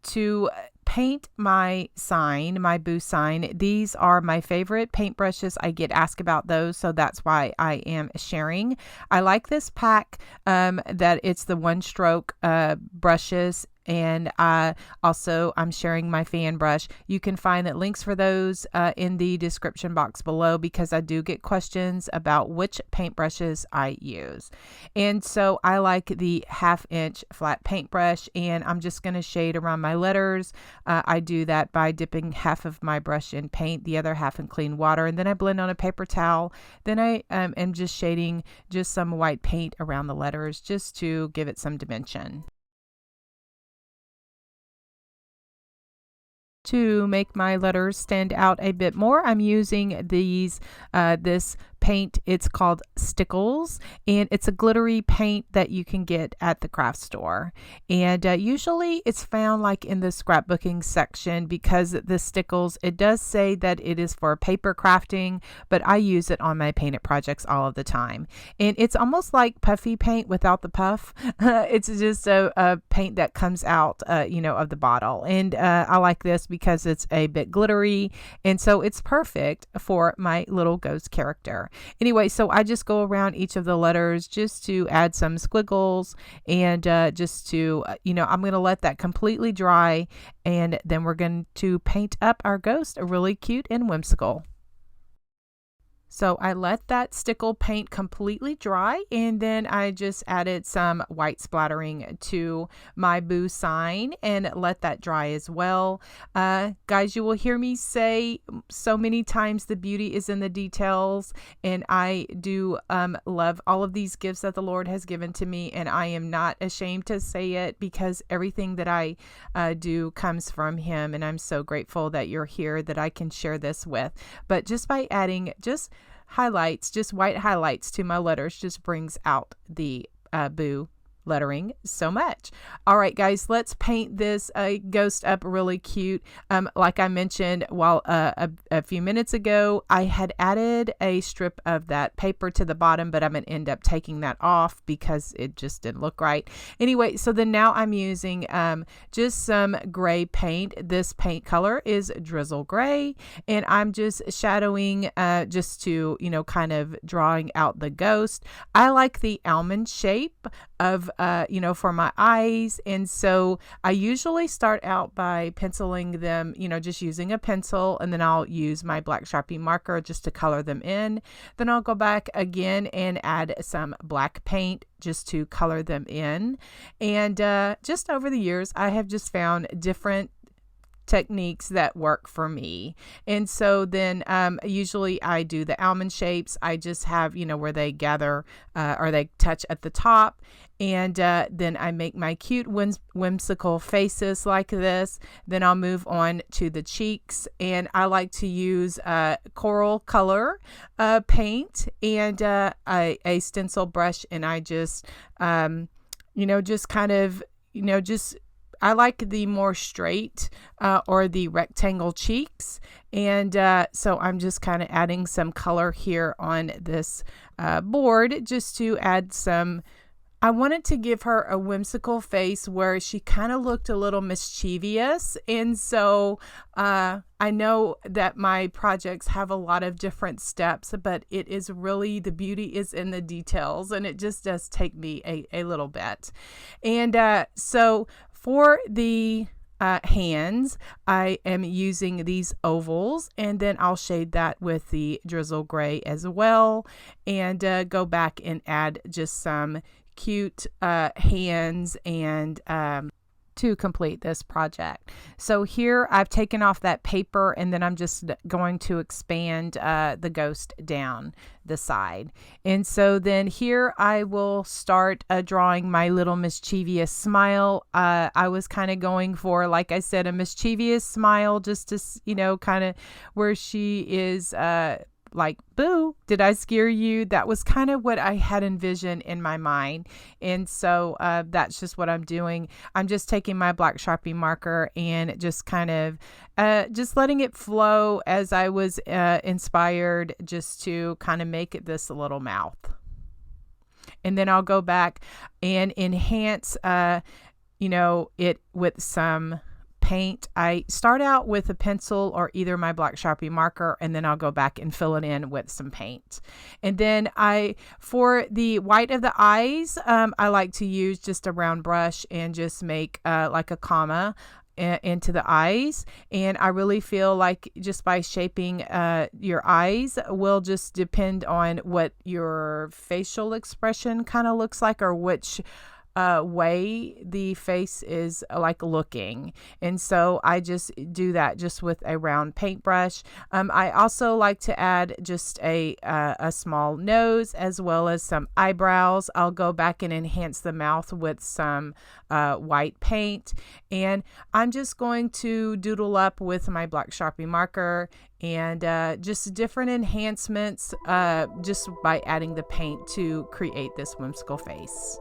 to paint my sign, my boo sign, these are my favorite paintbrushes. I get asked about those, so that's why I am sharing. I like this pack that it's the one stroke brushes. And also I'm sharing my fan brush. You can find the links for those in the description box below, because I do get questions about which paintbrushes I use. And so I like the 1/2 inch flat paintbrush, and I'm just going to shade around my letters. I do that by dipping half of my brush in paint, the other half in clean water, and then I blend on a paper towel. Then I am just shading just some white paint around the letters just to give it some dimension. To make my letters stand out a bit more, I'm using this paint. It's called Stickles, and it's a glittery paint that you can get at the craft store. And usually it's found like in the scrapbooking section, because the Stickles, it does say that it is for paper crafting, but I use it on my painted projects all of the time. And it's almost like puffy paint without the puff. It's just a paint that comes out, of the bottle. And I like this because it's a bit glittery, and so it's perfect for my little ghost character. Anyway, so I just go around each of the letters just to add some squiggles, and just to, I'm going to let that completely dry, and then we're going to paint up our ghost really cute and whimsical. So I let that stickle paint completely dry, and then I just added some white splattering to my boo sign and let that dry as well. Guys, you will hear me say so many times the beauty is in the details, and I do love all of these gifts that the Lord has given to me, and I am not ashamed to say it, because everything that I do comes from Him, and I'm so grateful that you're here, that I can share this with. But just by adding just highlights, just white highlights to my letters, just brings out the boo lettering so much. All right, guys, let's paint this ghost up really cute. Like I mentioned a few minutes ago, I had added a strip of that paper to the bottom, but I'm going to end up taking that off because it just didn't look right. Anyway, so then now I'm using just some gray paint. This paint color is drizzle gray, and I'm just shadowing just to, kind of drawing out the ghost. I like the almond shape of for my eyes, and so I usually start out by penciling them, just using a pencil, and then I'll use my black Sharpie marker just to color them in. Then I'll go back again and add some black paint just to color them in. And just over the years, I have just found different techniques that work for me. And so then usually I do the almond shapes. I just have, where they gather or they touch at the top. And then I make my cute whimsical faces like this. Then I'll move on to the cheeks, and I like to use coral color paint and a stencil brush, and I just just kind of just I like the more straight or the rectangle cheeks. And so I'm just kind of adding some color here on this board just to add some. I wanted to give her a whimsical face where she kind of looked a little mischievous. And so I know that my projects have a lot of different steps, but it is really, the beauty is in the details, and it just does take me a little bit. And so for the hands, I am using these ovals, and then I'll shade that with the drizzle gray as well, and go back and add just some cute hands and to complete this project. So here I've taken off that paper, and then I'm just going to expand the ghost down the side. And so then here I will start drawing my little mischievous smile. I was kind of going for, like I said, a mischievous smile, just to, kind of where she is like, boo, did I scare you? That was kind of what I had envisioned in my mind. And so that's just what I'm doing. I'm just taking my black Sharpie marker and just kind of just letting it flow as I was inspired, just to kind of make it this little mouth. And then I'll go back and enhance, it with some paint. I start out with a pencil or either my black Sharpie marker, and then I'll go back and fill it in with some paint. And then for the white of the eyes, I like to use just a round brush and just make like a comma into the eyes. And I really feel like just by shaping your eyes will just depend on what your facial expression kind of looks like, or which way the face is like looking. And so I just do that just with a round paintbrush. I also like to add just a small nose as well as some eyebrows. I'll go back and enhance the mouth with some white paint, and I'm just going to doodle up with my black Sharpie marker and just different enhancements just by adding the paint to create this whimsical face.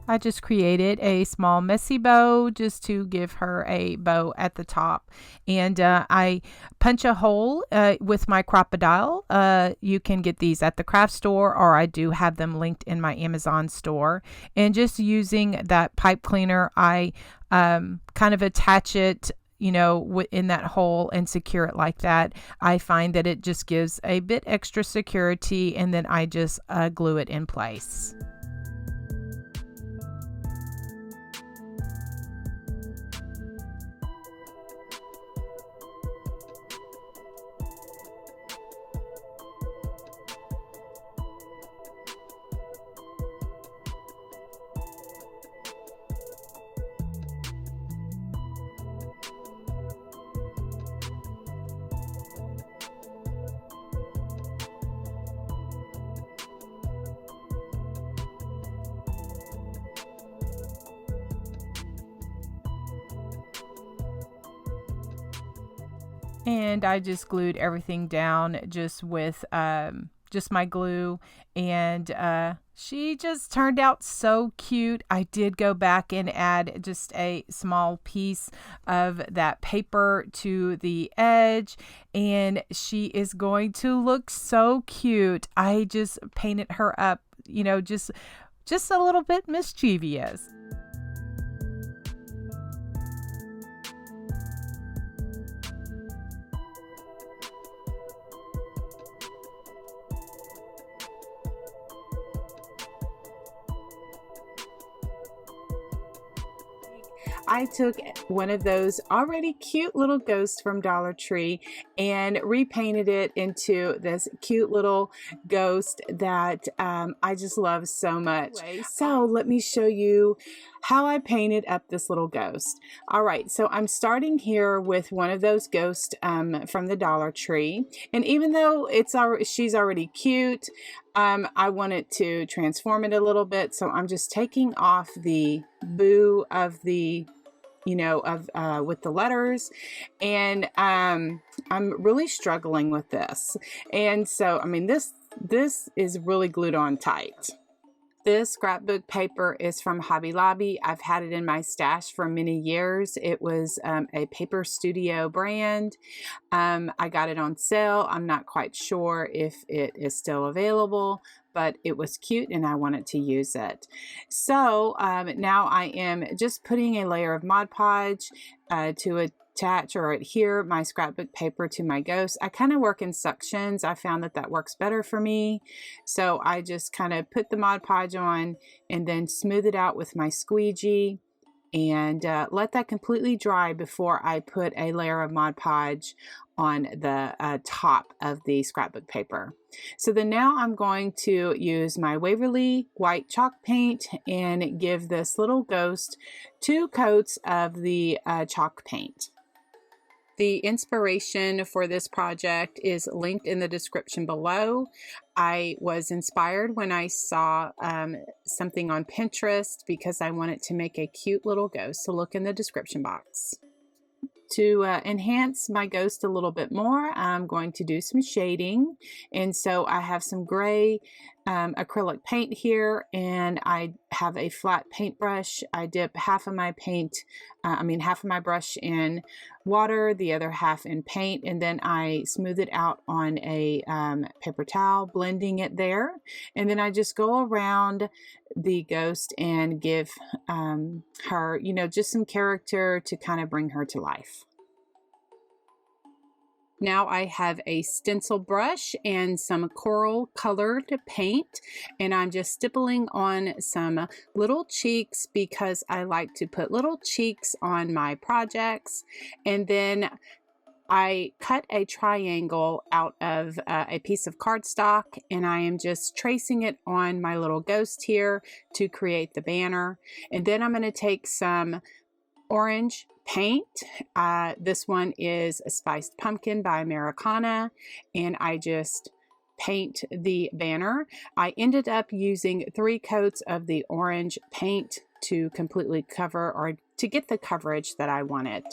I just created a small messy bow just to give her a bow at the top. And I punch a hole with my crocodile. You can get these at the craft store, or I do have them linked in my Amazon store. And just using that pipe cleaner, I kind of attach it in that hole and secure it like that. I find that it just gives a bit extra security, and then I just glue it in place. And I just glued everything down just with just my glue, and she just turned out so cute. I did go back and add just a small piece of that paper to the edge, and she is going to look so cute. I just painted her up, just a little bit mischievous. I took one of those already cute little ghosts from Dollar Tree and repainted it into this cute little ghost that I just love so much. So let me show you how I painted up this little ghost. All right, so I'm starting here with one of those ghosts from the Dollar Tree, and even though she's already cute, I wanted to transform it a little bit, so I'm just taking off the boo of the with the letters, and I'm really struggling with this. And so, I mean, this is really glued on tight. This scrapbook paper is from Hobby Lobby. I've had it in my stash for many years. It was a Paper Studio brand. I got it on sale. I'm not quite sure if it is still available, but it was cute and I wanted to use it. So now I am just putting a layer of Mod Podge to attach or adhere my scrapbook paper to my ghost. I kind of work in sections. I found that that works better for me. So I just kind of put the Mod Podge on and then smooth it out with my squeegee and let that completely dry before I put a layer of Mod Podge on the top of the scrapbook paper. So then now I'm going to use my Waverly white chalk paint and give this little ghost 2 coats of the chalk paint. The inspiration for this project is linked in the description below. I was inspired when I saw something on Pinterest because I wanted to make a cute little ghost, so look in the description box. To enhance my ghost a little bit more, I'm going to do some shading. And so I have some gray acrylic paint here, and I have a flat paintbrush. I dip half of my brush in water, the other half in paint, and then I smooth it out on a paper towel, blending it there. And then I just go around the ghost and give her, just some character to kind of bring her to life. Now I have a stencil brush and some coral colored paint, and I'm just stippling on some little cheeks because I like to put little cheeks on my projects. And then I cut a triangle out of a piece of cardstock, and I am just tracing it on my little ghost here to create the banner. And then I'm going to take some orange paint. This one is a Spiced Pumpkin by Americana, and I just paint the banner. I ended up using 3 coats of the orange paint to completely cover, or to get the coverage that I wanted.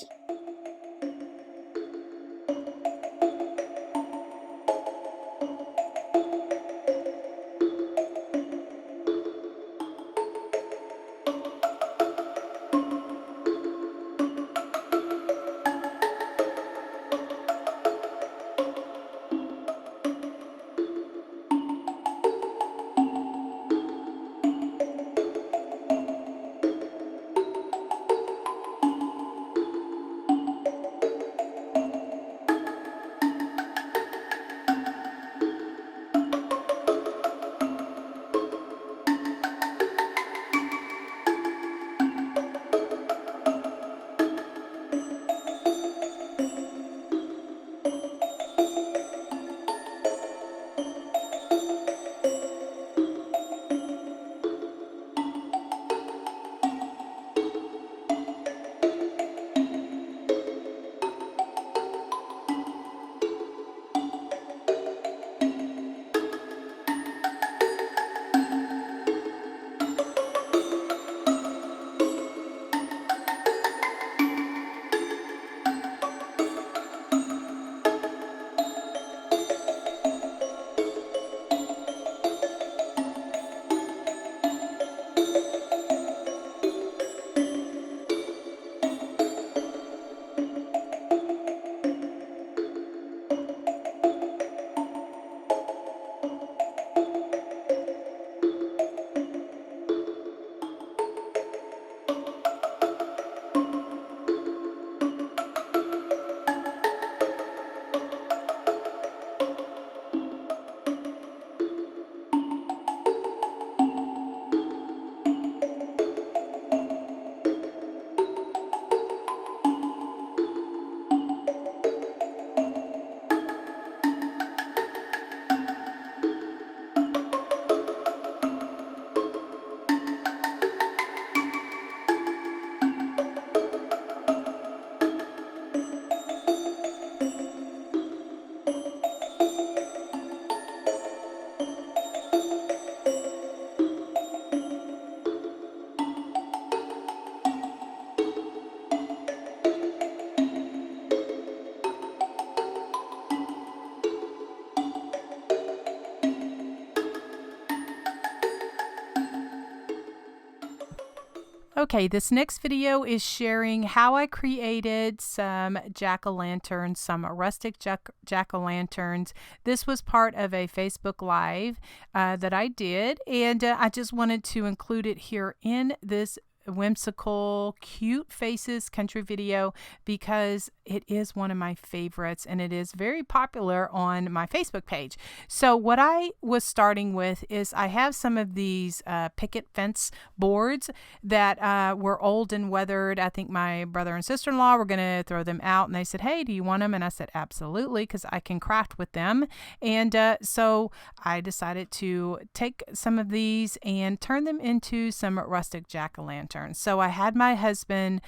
Okay, this next video is sharing how I created some jack-o'-lanterns, some rustic jack-o'-lanterns. This was part of a Facebook Live that I did, and I just wanted to include it here in this whimsical, cute faces country video because it is one of my favorites and it is very popular on my Facebook page. So what I was starting with is I have some of these picket fence boards that were old and weathered. I think my brother and sister-in-law were going to throw them out and they said, "Hey, do you want them?" And I said, "Absolutely," because I can craft with them. And so I decided to take some of these and turn them into some rustic jack-o'-lanterns. So I had my husband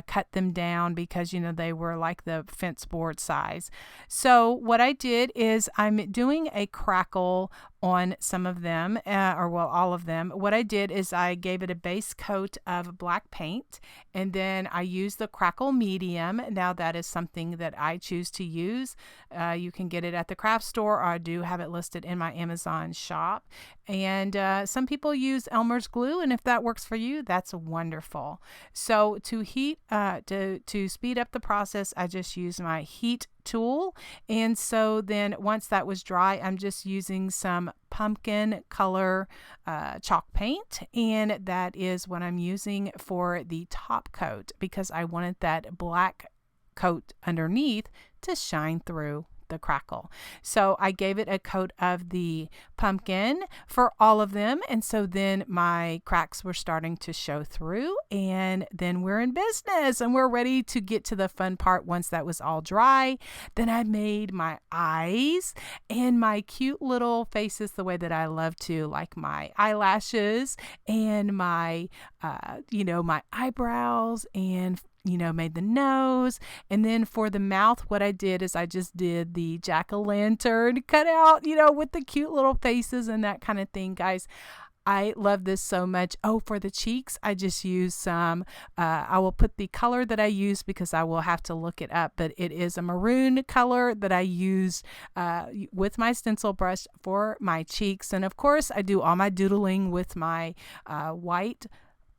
cut them down because, you know, they were like the fence board size. So what I did is I'm doing a crackle on some of them, or well, all of them. What I did is I gave it a base coat of black paint, and then I used the crackle medium. Now that is something that I choose to use. You can get it at the craft store, or I do have it listed in my Amazon shop. And some people use Elmer's glue, and if that works for you, that's wonderful. So to heat, to speed up the process, I just use my heat tool. And so then once that was dry, I'm just using some pumpkin color chalk paint, and that is what I'm using for the top coat because I wanted that black coat underneath to shine through the crackle. So I gave it a coat of the pumpkin for all of them, and so then my cracks were starting to show through, and then we're in business and we're ready to get to the fun part. Once that was all dry, then I made my eyes and my cute little faces the way that I love to, like my eyelashes and my my eyebrows, and made the nose. And then for the mouth, what I did is I just did the jack-o'-lantern cut out, with the cute little faces and that kind of thing, guys. I love this so much. Oh, for the cheeks, I just use some, I will put the color that I use because I will have to look it up, but it is a maroon color that I use with my stencil brush for my cheeks. And of course, I do all my doodling with my white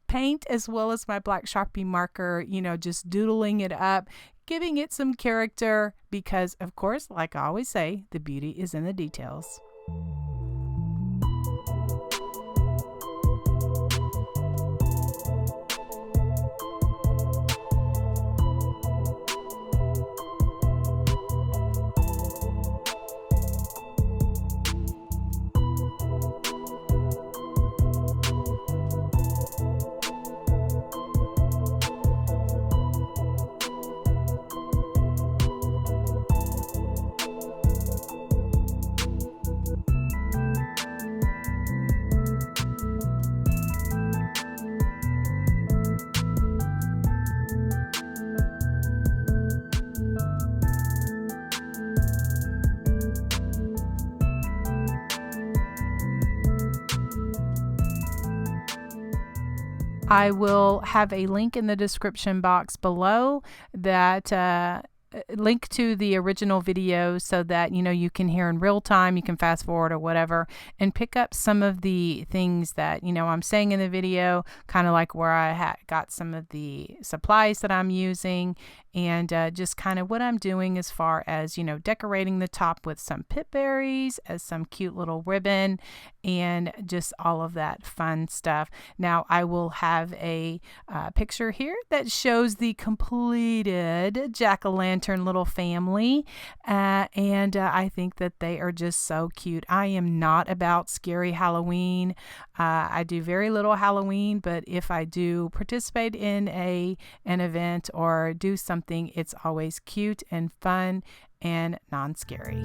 paint as well as my black Sharpie marker, just doodling it up, giving it some character because, of course, like I always say, the beauty is in the details. I will have a link in the description box below that link to the original video so that you can hear in real time. You can fast forward or whatever and pick up some of the things that I'm saying in the video, kind of like where I got some of the supplies that I'm using, and just kind of what I'm doing as far as decorating the top with some pip berries as some cute little ribbon and just all of that fun stuff. Now I will have a picture here that shows the completed jack-o'-lantern little family, and I think that they are just so cute. I am not about scary Halloween. I do very little Halloween, but if I do participate in an event or do something, it's always cute and fun and non-scary.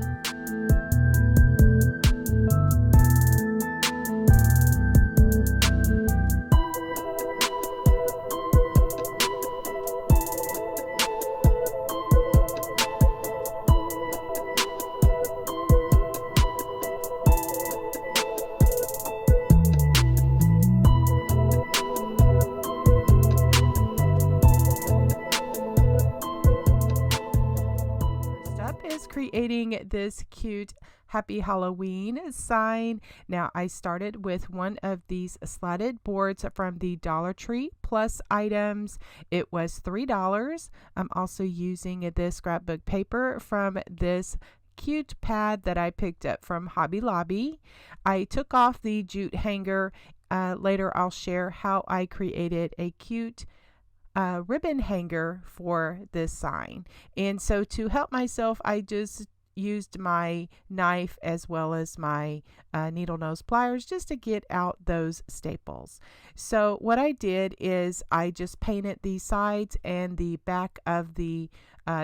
Creating this cute Happy Halloween sign. Now I started with one of these slatted boards from the Dollar Tree plus items. It was $3. I'm also using this scrapbook paper from this cute pad that I picked up from Hobby Lobby. I took off the jute hanger. Later I'll share how I created a cute ribbon hanger for this sign. And so to help myself, I just used my knife as well as my needle nose pliers just to get out those staples. So what I did is I just painted the sides and the back of the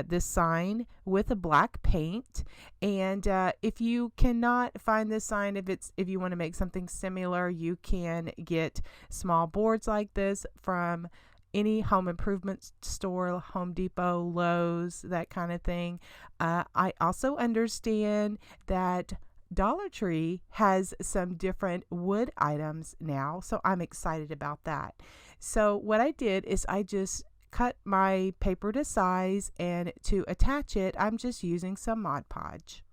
this sign with a black paint. And if you cannot find this sign, if you want to make something similar, you can get small boards like this from any home improvement store, Home Depot, Lowe's, that kind of thing. I also understand that Dollar Tree has some different wood items now, so I'm excited about that. So what I did is I just cut my paper to size, and to attach it, I'm just using some Mod Podge.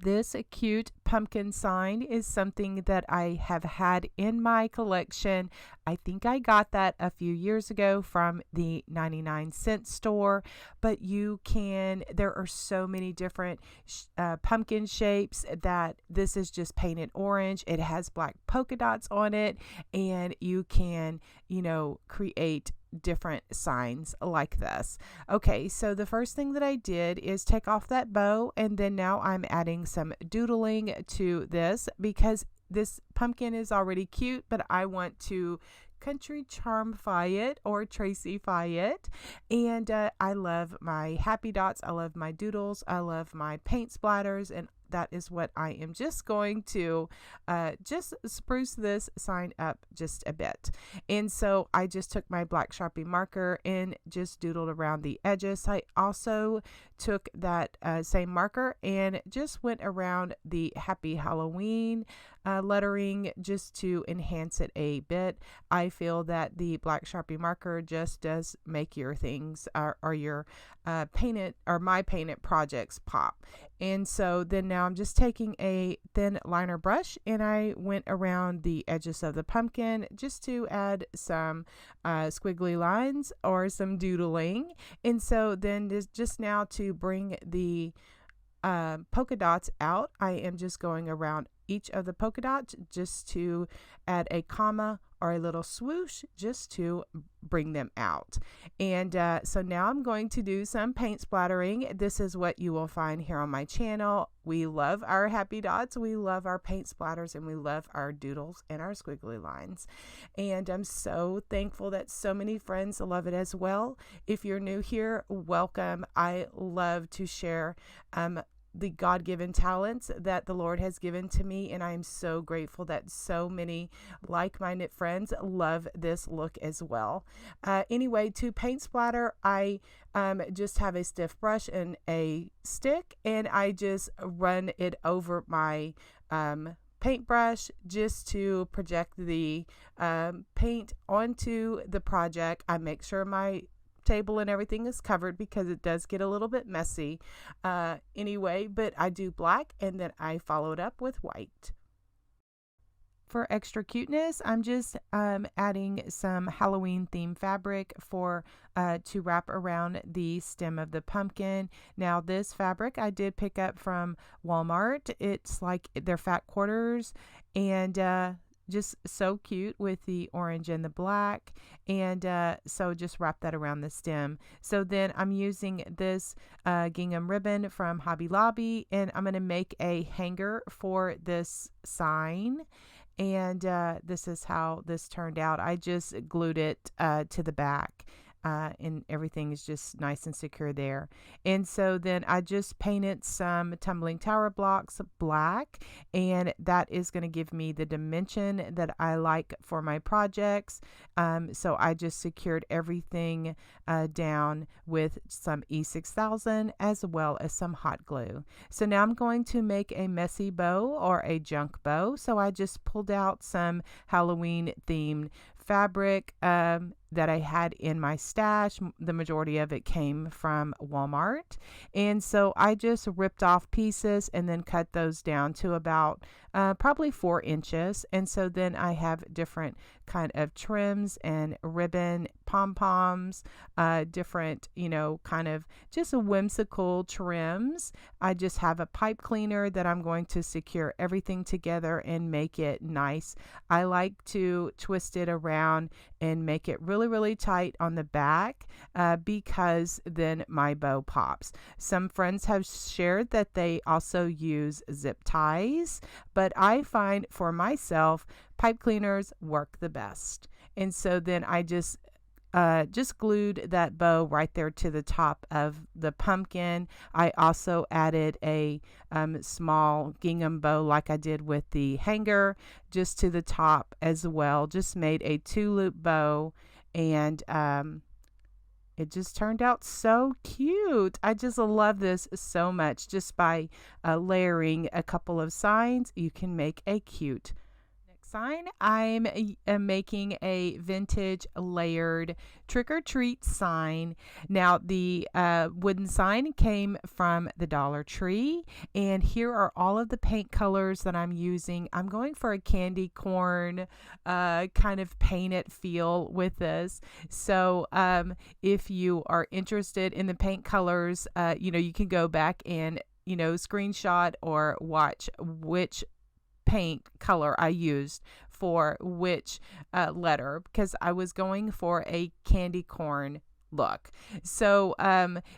This cute pumpkin sign is something that I have had in my collection. I think I got that a few years ago from the 99-cent store, but there are so many different pumpkin shapes that this is just painted orange. It has black polka dots on it, and you can, create different signs like this. Okay, so the first thing that I did is take off that bow, and then now I'm adding some doodling to this because this pumpkin is already cute, but I want to country charmify it or Tracyfy it. And I love my happy dots, I love my doodles, I love my paint splatters, and that is what I am just going to just spruce this sign up just a bit. And so I just took my black Sharpie marker and just doodled around the edges. I also took that same marker and just went around the Happy Halloween lettering just to enhance it a bit. I feel that the black Sharpie marker just does make your things or your painted or my painted projects pop. And so then now I'm just taking a thin liner brush and I went around the edges of the pumpkin just to add some squiggly lines or some doodling. And so then just now to bring the polka dots out, I am just going around each of the polka dots just to add a comma or a little swoosh just to bring them out. And so now I'm going to do some paint splattering. This is what you will find here on my channel. We love our happy dots, we love our paint splatters, and we love our doodles and our squiggly lines. And I'm so thankful that so many friends love it as well. If you're new here, welcome. I love to share the God-given talents that the Lord has given to me, and I am so grateful that so many like-minded friends love this look as well. Anyway, to paint splatter, I just have a stiff brush and a stick, and I just run it over my paintbrush just to project the paint onto the project. I make sure my table and everything is covered because it does get a little bit messy anyway, but I do black and then I follow it up with white. For extra cuteness, I'm just adding some Halloween themed fabric to wrap around the stem of the pumpkin. Now this fabric I did pick up from Walmart. It's like they're fat quarters, and just so cute with the orange and the black, and so just wrap that around the stem. So then I'm using this gingham ribbon from Hobby Lobby, and I'm going to make a hanger for this sign. And this is how this turned out. I just glued it to the back. And everything is just nice and secure there. And so then I just painted some tumbling tower blocks black, and that is going to give me the dimension that I like for my projects. So I just secured everything down with some E6000 as well as some hot glue. So now I'm going to make a messy bow or a junk bow. So I just pulled out some Halloween themed fabric, that I had in my stash. The majority of it came from Walmart. And so I just ripped off pieces and then cut those down to about probably 4 inches. And so then I have different kind of trims and ribbon pom-poms, different, kind of just whimsical trims. I just have a pipe cleaner that I'm going to secure everything together and make it nice. I like to twist it around and make it really, really tight on the back because then my bow pops. Some friends have shared that they also use zip ties, but I find for myself, pipe cleaners work the best. And so then I just glued that bow right there to the top of the pumpkin. I also added a small gingham bow like I did with the hanger just to the top as well. Just made a 2-loop bow, and it just turned out so cute. I just love this so much. Just by layering a couple of signs, you can make a cute sign. I'm making a vintage layered trick-or-treat sign. Now the wooden sign came from the Dollar Tree, and here are all of the paint colors that I'm using. I'm going for a candy corn kind of painted feel with this. So if you are interested in the paint colors, you can go back and screenshot or watch which paint color I used for which letter, because I was going for a candy corn look. So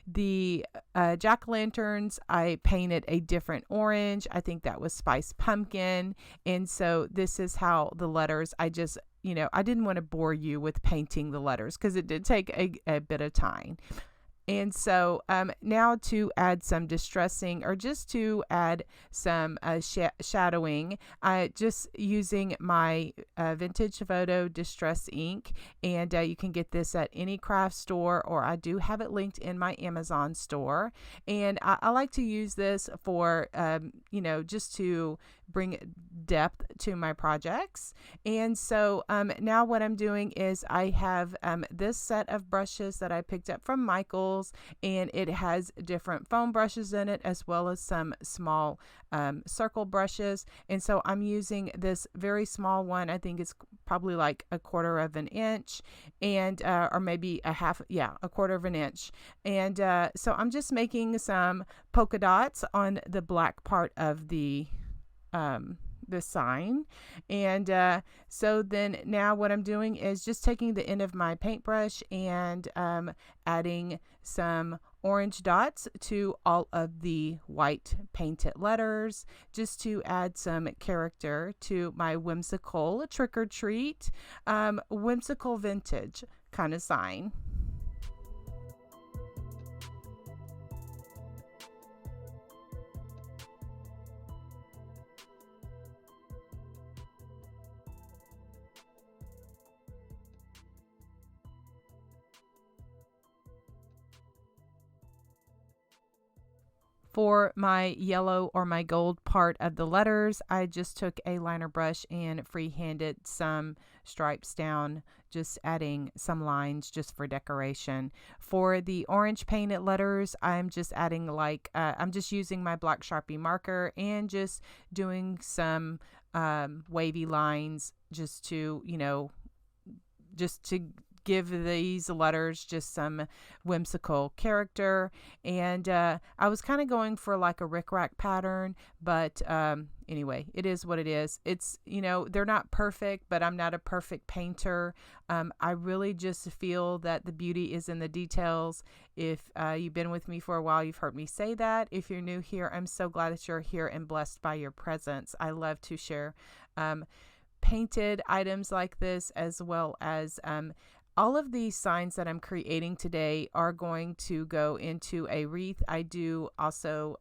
the jack-o'-lanterns, I painted a different orange. I think that was spiced pumpkin. And so this is how the letters, I just, I didn't want to bore you with painting the letters because it did take a bit of time. And so now to add some distressing, or just to add some shadowing, just using my Vintage Photo Distress ink. And you can get this at any craft store, or I do have it linked in my Amazon store. And I like to use this for, just to bring depth to my projects. And so now what I'm doing is I have this set of brushes that I picked up from Michael's, and it has different foam brushes in it as well as some small circle brushes. And so I'm using this very small one. I think it's probably like 1/4 of an inch, and or maybe a quarter of an inch. And so I'm just making some polka dots on the black part of the sign. And so then now what I'm doing is just taking the end of my paintbrush and adding some orange dots to all of the white painted letters, just to add some character to my whimsical trick-or-treat, whimsical vintage kind of sign. For my yellow or my gold part of the letters, I just took a liner brush and freehanded some stripes down, just adding some lines just for decoration. For the orange painted letters, I'm just adding I'm just using my black Sharpie marker and just doing some wavy lines just to give these letters just some whimsical character. And I was kind of going for like a rickrack pattern, but anyway, it is what it is. It's, they're not perfect, but I'm not a perfect painter. I really just feel that the beauty is in the details. If you've been with me for a while, you've heard me say that. If you're new here, I'm so glad that you're here and blessed by your presence. I love to share painted items like this, as well as all of these signs that I'm creating today are going to go into a wreath. I do also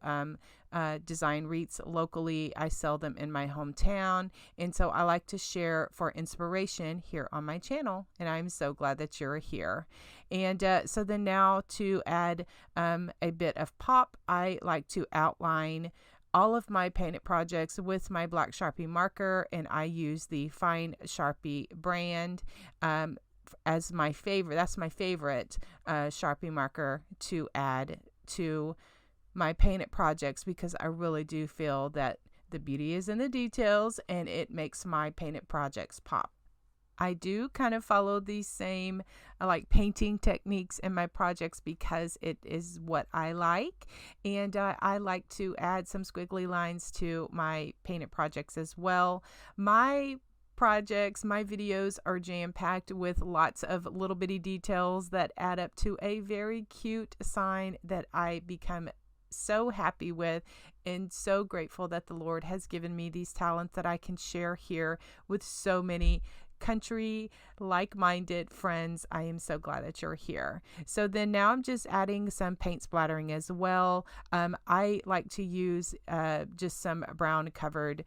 design wreaths locally. I sell them in my hometown. And so I like to share for inspiration here on my channel. And I'm so glad that you're here. And so then now to add a bit of pop, I like to outline all of my painted projects with my black Sharpie marker, and I use the Fine Sharpie brand. as my favorite. That's my favorite Sharpie marker to add to my painted projects, because I really do feel that the beauty is in the details and it makes my painted projects pop. I do kind of follow these same like painting techniques in my projects because it is what I like, and I like to add some squiggly lines to my painted projects as well. My projects, my videos are jam-packed with lots of little bitty details that add up to a very cute sign that I become so happy with, and so grateful that the Lord has given me these talents that I can share here with so many country like-minded friends. I am so glad that you're here. So then now I'm just adding some paint splattering as well. I like to use just some brown covered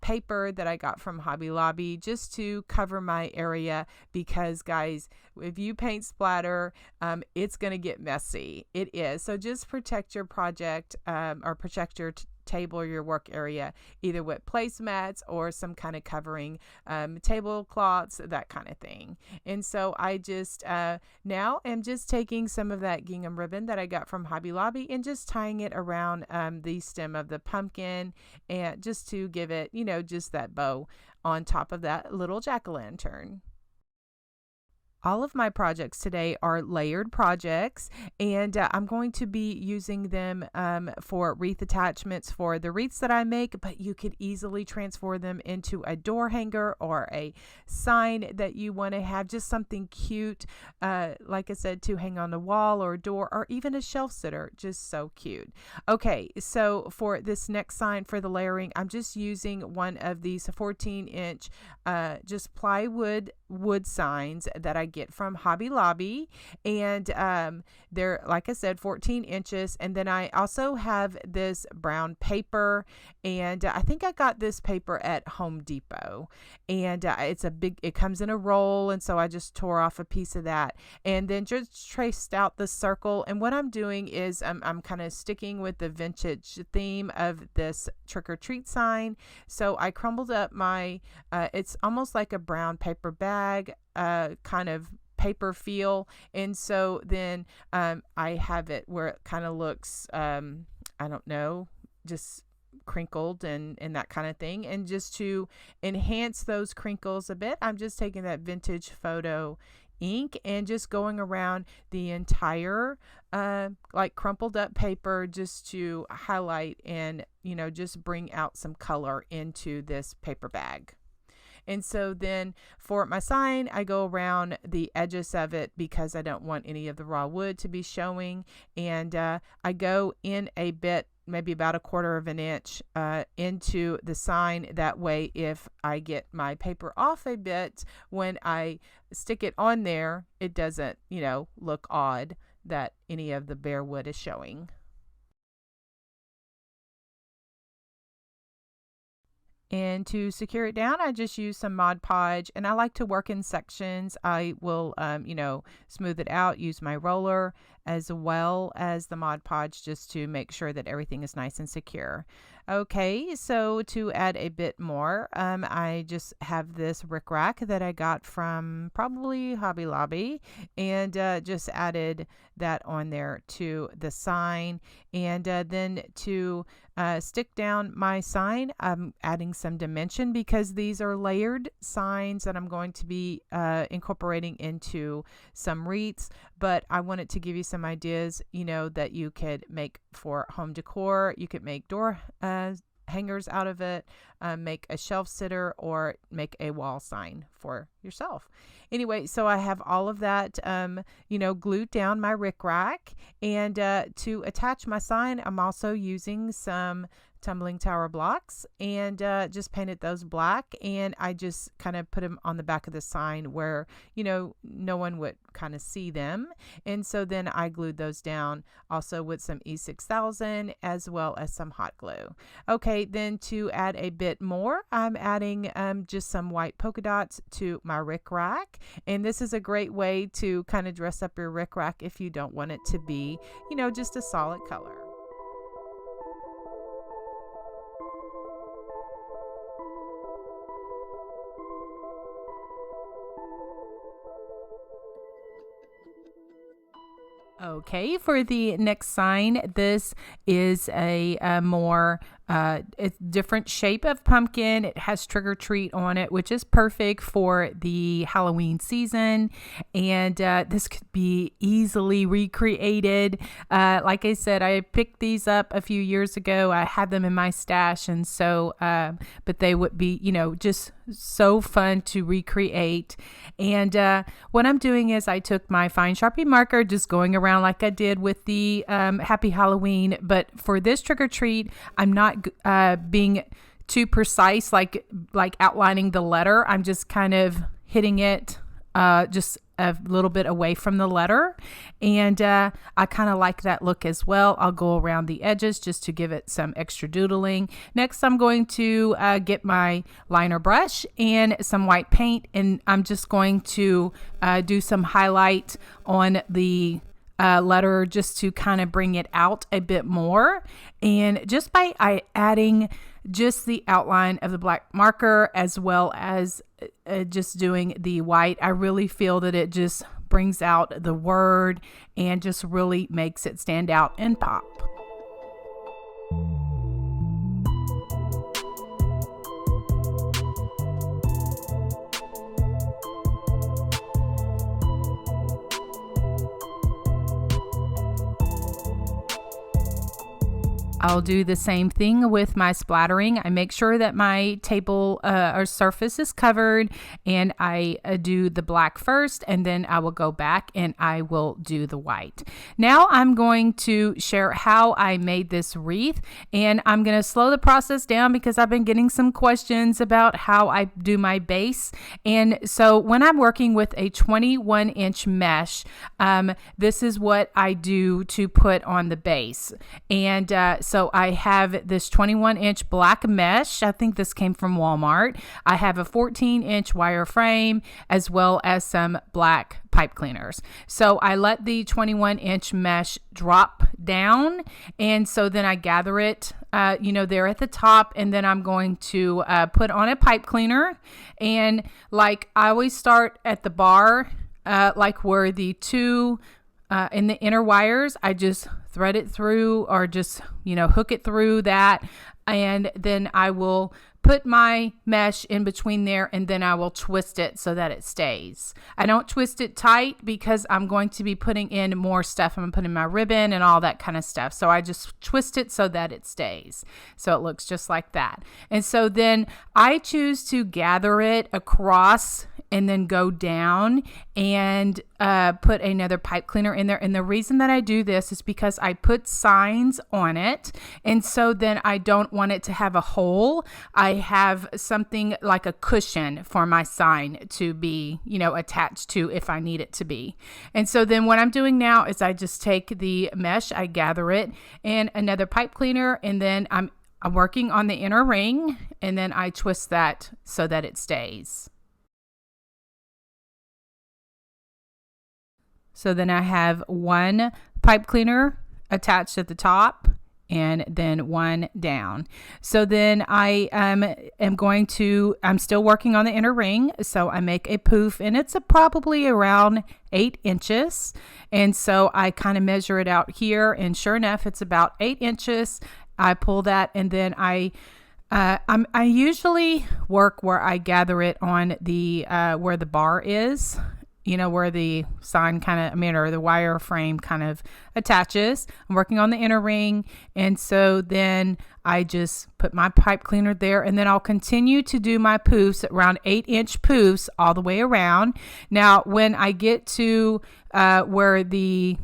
paper that I got from Hobby Lobby just to cover my area, because guys, if you paint splatter, it's going to get messy. It is. So just protect your project or protect your table or your work area either with placemats or some kind of covering, tablecloths, that kind of thing. And so I just now am just taking some of that gingham ribbon that I got from Hobby Lobby and just tying it around the stem of the pumpkin, and just to give it, you know, just that bow on top of that little jack-o'-lantern. All of my projects today are layered projects, and I'm going to be using them for wreath attachments for the wreaths that I make, but you could easily transfer them into a door hanger or a sign that you want to have, just something cute, like I said, to hang on the wall or door, or even a shelf sitter. Just so cute. Okay, so for this next sign for the layering, I'm just using one of these 14-inch just plywood wood signs that I get from Hobby Lobby, and they're, like I said, 14 inches. And then I also have this brown paper, and I think I got this paper at Home Depot, and it's a big, it comes in a roll, and so I just tore off a piece of that and then just traced out the circle. And what I'm doing is I'm kind of sticking with the vintage theme of this trick-or-treat sign. So I crumbled up my it's almost like a brown paper bag kind of paper feel, and so then I have it where it kind of looks I don't know, just crinkled and that kind of thing. And just to enhance those crinkles a bit, I'm just taking that vintage photo ink and just going around the entire like crumpled up paper, just to highlight and, you know, just bring out some color into this paper bag. And so then for my sign, I go around the edges of it because I don't want any of the raw wood to be showing. And I go in a bit, maybe about 1/4 of an inch into the sign. That way, if I get my paper off a bit, when I stick it on there, it doesn't, you know, look odd that any of the bare wood is showing. And to secure it down, I just use some Mod Podge, and I like to work in sections. I will, you know, smooth it out, use my roller as well as the Mod Podge, just to make sure that everything is nice and secure. Okay, so to add a bit more, I just have this rickrack that I got from probably Hobby Lobby, and just added that on there to the sign. And then to stick down my sign, I'm adding some dimension because these are layered signs that I'm going to be incorporating into some wreaths. But I wanted to give you some ideas, you know, that you could make for home decor. You could make door hangers out of it, make a shelf sitter, or make a wall sign for yourself. Anyway, so I have all of that, you know, glued down my rickrack. And to attach my sign, I'm also using some tumbling tower blocks, and just painted those black, and I just kind of put them on the back of the sign where, you know, no one would kind of see them. And so then I glued those down also with some E6000 as well as some hot glue. Okay, then to add a bit more, I'm adding just some white polka dots to my rickrack, and this is a great way to kind of dress up your rickrack if you don't want it to be, you know, just a solid color. Okay, for the next sign, this is a more it's different shape of pumpkin. It has trick or treat on it, which is perfect for the Halloween season. And this could be easily recreated. Like I said, I picked these up a few years ago. I had them in my stash, and so but they would be, just so fun to recreate. And what I'm doing is I took my fine Sharpie marker, just going around like I did with the Happy Halloween. But for this trick or treat, I'm not being too precise, like outlining the letter. I'm just kind of hitting it just a little bit away from the letter. And I kind of like that look as well. I'll go around the edges just to give it some extra doodling. Next, I'm going to get my liner brush and some white paint, and I'm just going to do some highlight on the letter just to kind of bring it out a bit more. And just by adding just the outline of the black marker as well as just doing the white, I really feel that it just brings out the word and just really makes it stand out and pop. I'll do the same thing with my splattering. I make sure that my table or surface is covered, and I do the black first, and then I will go back and I will do the white. Now I'm going to share how I made this wreath, and I'm going to slow the process down because I've been getting some questions about how I do my base. And so when I'm working with a 21-inch mesh, this is what I do to put on the base. And so I have this 21-inch black mesh. I think this came from Walmart. I have a 14-inch wire frame as well as some black pipe cleaners. So I let the 21-inch mesh drop down, and so then I gather it there at the top, and then I'm going to put on a pipe cleaner. And like I always start at the bar, like where the two in the inner wires, I just thread it through, or just hook it through that, and then I will put my mesh in between there, and then I will twist it so that it stays. I don't twist it tight because I'm going to be putting in more stuff. I'm putting my ribbon and all that kind of stuff. So I just twist it so that it stays. So it looks just like that. And so then I choose to gather it across and then go down and put another pipe cleaner in there. And the reason that I do this is because I put signs on it. And so then I don't want it to have a hole. I have something like a cushion for my sign to be, attached to if I need it to be. And so then what I'm doing now is I just take the mesh, I gather it, and another pipe cleaner, and then I'm working on the inner ring, and then I twist that so that it stays. So then I have one pipe cleaner attached at the top and then one down. So then I I'm still working on the inner ring. So I make a poof, and it's probably around 8 inches. And so I kind of measure it out here, and sure enough, it's about 8 inches. I pull that, and then I usually work where I gather it on the where the bar is, where the sign or the wire frame kind of attaches. I'm working on the inner ring, and so then I just put my pipe cleaner there, and then I'll continue to do my poofs, around 8-inch poofs all the way around. Now, when I get to where the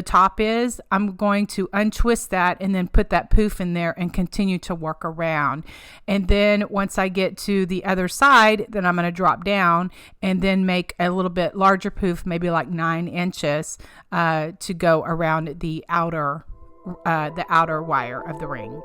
top is, I'm going to untwist that and then put that poof in there and continue to work around. And then once I get to the other side, then I'm going to drop down and then make a little bit larger poof, maybe like 9 inches, to go around the outer wire of the ring.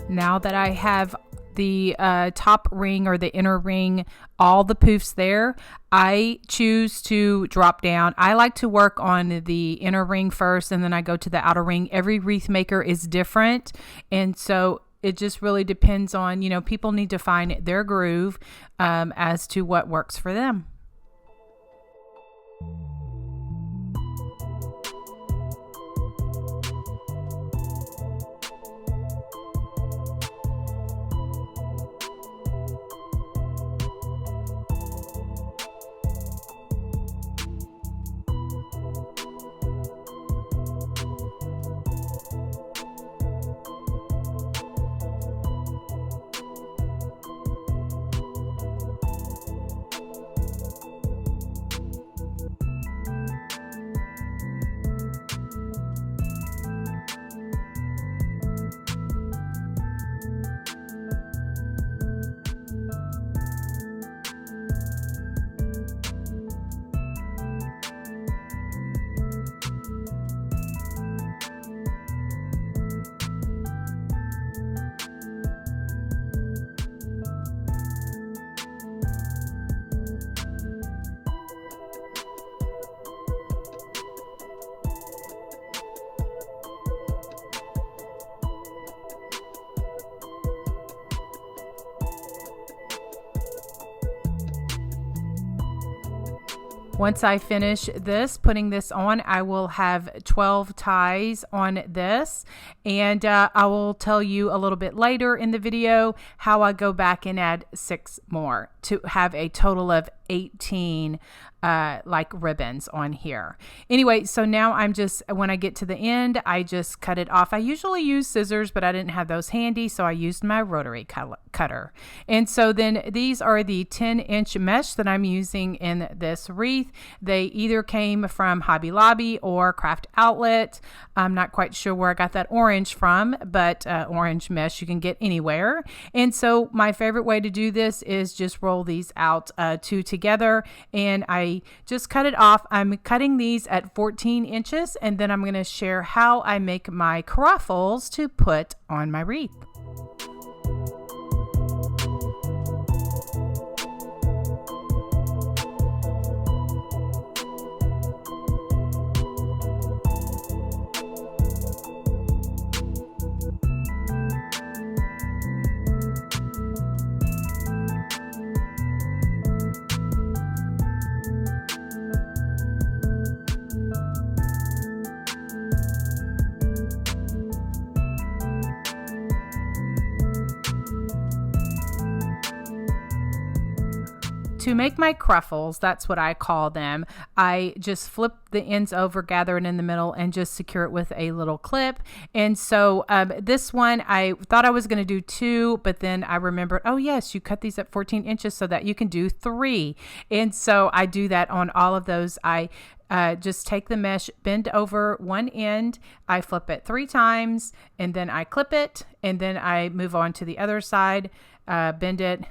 Now that I have the top ring or the inner ring, all the poofs there, I choose to drop down. I like to work on the inner ring first, and then I go to the outer ring. Every wreath maker is different, and so it just really depends on, you know, people need to find their groove as to what works for them. Once I finish this, putting this on, I will have 12 ties on this, and I will tell you a little bit later in the video how I go back and add 6 more to have a total of 18 like ribbons on here. Anyway, so now I'm just, when I get to the end, I just cut it off. I usually use scissors, but I didn't have those handy, so I used my rotary cutter. And so then these are the 10-inch mesh that I'm using in this wreath. They either came from Hobby Lobby or Craft Outlet. I'm not quite sure where I got that orange from, but orange mesh you can get anywhere. And so my favorite way to do this is just roll these out 2 together, and I just cut it off. I'm cutting these at 14 inches, and then I'm going to share how I make my crackles to put on my wreath. To make my crackles, that's what I call them, I just flip the ends over, gather it in the middle, and just secure it with a little clip. And so this one, I thought I was going to do 2, but then I remembered, oh yes, you cut these at 14 inches so that you can do 3. And so I do that on all of those. I just take the mesh, bend over one end, I flip it 3 times, and then I clip it, and then I move on to the other side, bend it,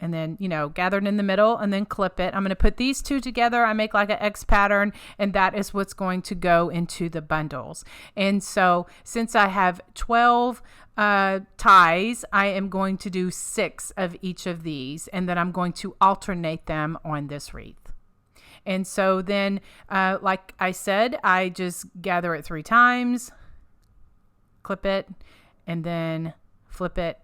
and then, you know, gather it in the middle and then clip it. I'm going to put these 2 together. I make like an X pattern, and that is what's going to go into the bundles. And so since I have 12 ties, I am going to do 6 of each of these, and then I'm going to alternate them on this wreath. And so then, like I said, I just gather it 3 times, clip it, and then flip it,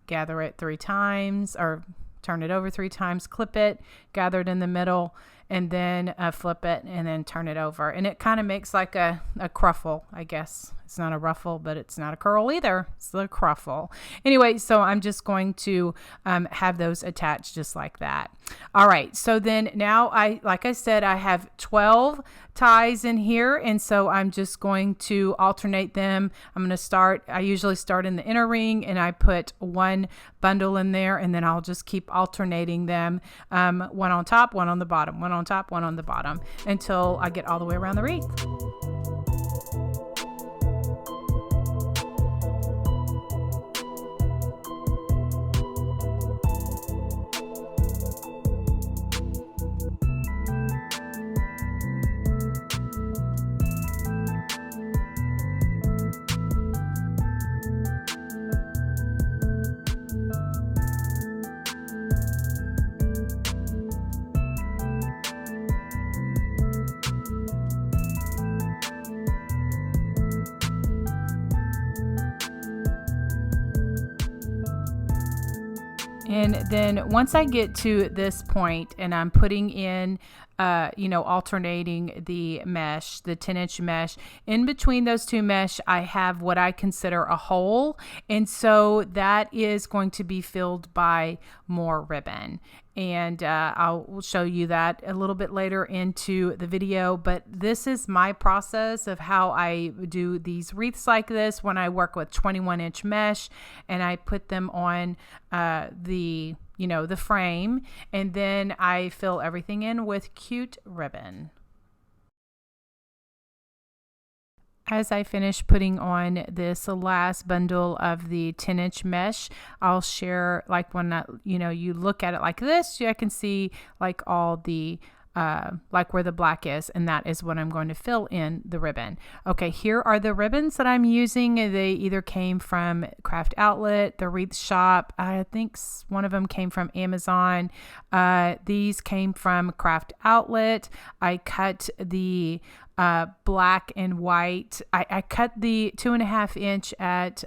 gather it 3 times, or turn it over 3 times, clip it, gather it in the middle, and then flip it, and then turn it over. And it kind of makes like a cruffle, I guess. It's not a ruffle, but it's not a curl either. It's a cruffle. Anyway, so I'm just going to have those attached just like that. All right, so then now like I said, I have 12 ties in here, and so I'm just going to alternate them. I usually start in the inner ring, and I put 1 bundle in there, and then I'll just keep alternating them, 1 on top, 1 on the bottom, 1 on top, 1 on the bottom, until I get all the way around the wreath. And then once I get to this point and I'm putting in, alternating the mesh, the 10-inch mesh, in between those two mesh, I have what I consider a hole. And so that is going to be filled by more ribbon. And I'll show you that a little bit later into the video, but this is my process of how I do these wreaths like this when I work with 21-inch mesh, and I put them on the frame, and then I fill everything in with cute ribbon. As I finish putting on this last bundle of the 10-inch mesh, I'll share, like, when you look at it like this, I can see like all the like where the black is, and that is what I'm going to fill in the ribbon. Okay, here are the ribbons that I'm using. They either came from Craft Outlet, the Wreath Shop. I think one of them came from Amazon. These came from Craft Outlet. I cut the black and white. I cut the 2.5 inch at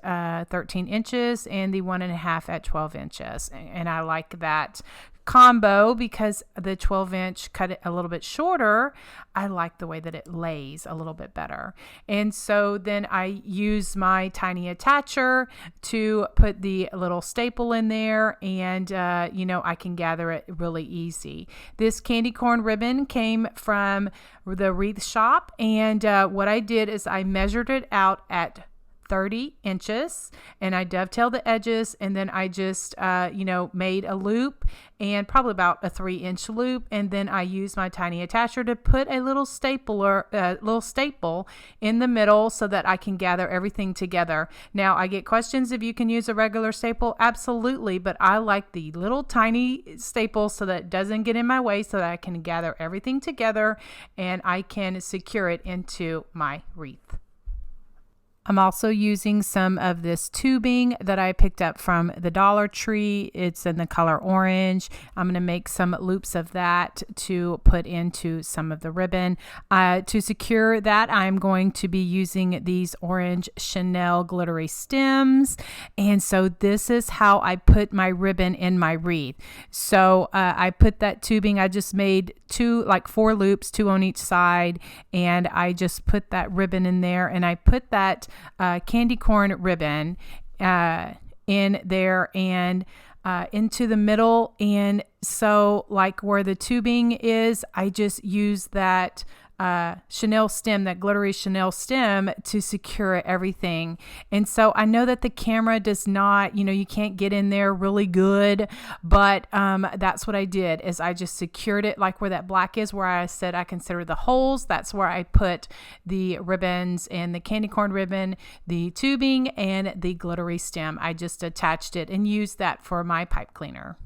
13 inches and the 1.5 at 12 inches. And I like that combo because the 12-inch cut it a little bit shorter. I like the way that it lays a little bit better. And so then I use my tiny attacher to put the little staple in there, and I can gather it really easy. This candy corn ribbon came from the Wreath Shop, and what I did is I measured it out at 30 inches and I dovetailed the edges, and then I just made a loop, and probably about a 3-inch loop, and then I used my tiny attacher to put a little staple in the middle so that I can gather everything together. Now, I get questions if you can use a regular staple. Absolutely, but I like the little tiny staple so that it doesn't get in my way, so that I can gather everything together and I can secure it into my wreath. I'm also using some of this tubing that I picked up from the Dollar Tree. It's in the color orange. I'm going to make some loops of that to put into some of the ribbon. To secure that, I'm going to be using these orange Chanel glittery stems. And so this is how I put my ribbon in my wreath. So I put that tubing, I just made 4 loops, 2 on each side, and I just put that ribbon in there, and I put that candy corn ribbon in there and into the middle. And so like where the tubing is, I just use that Chanel stem, that glittery Chanel stem, to secure everything. And so I know that the camera does not, you can't get in there really good, but that's what I did, is I just secured it like where that black is, where I said I consider the holes. That's where I put the ribbons and the candy corn ribbon, the tubing, and the glittery stem. I just attached it and used that for my pipe cleaner.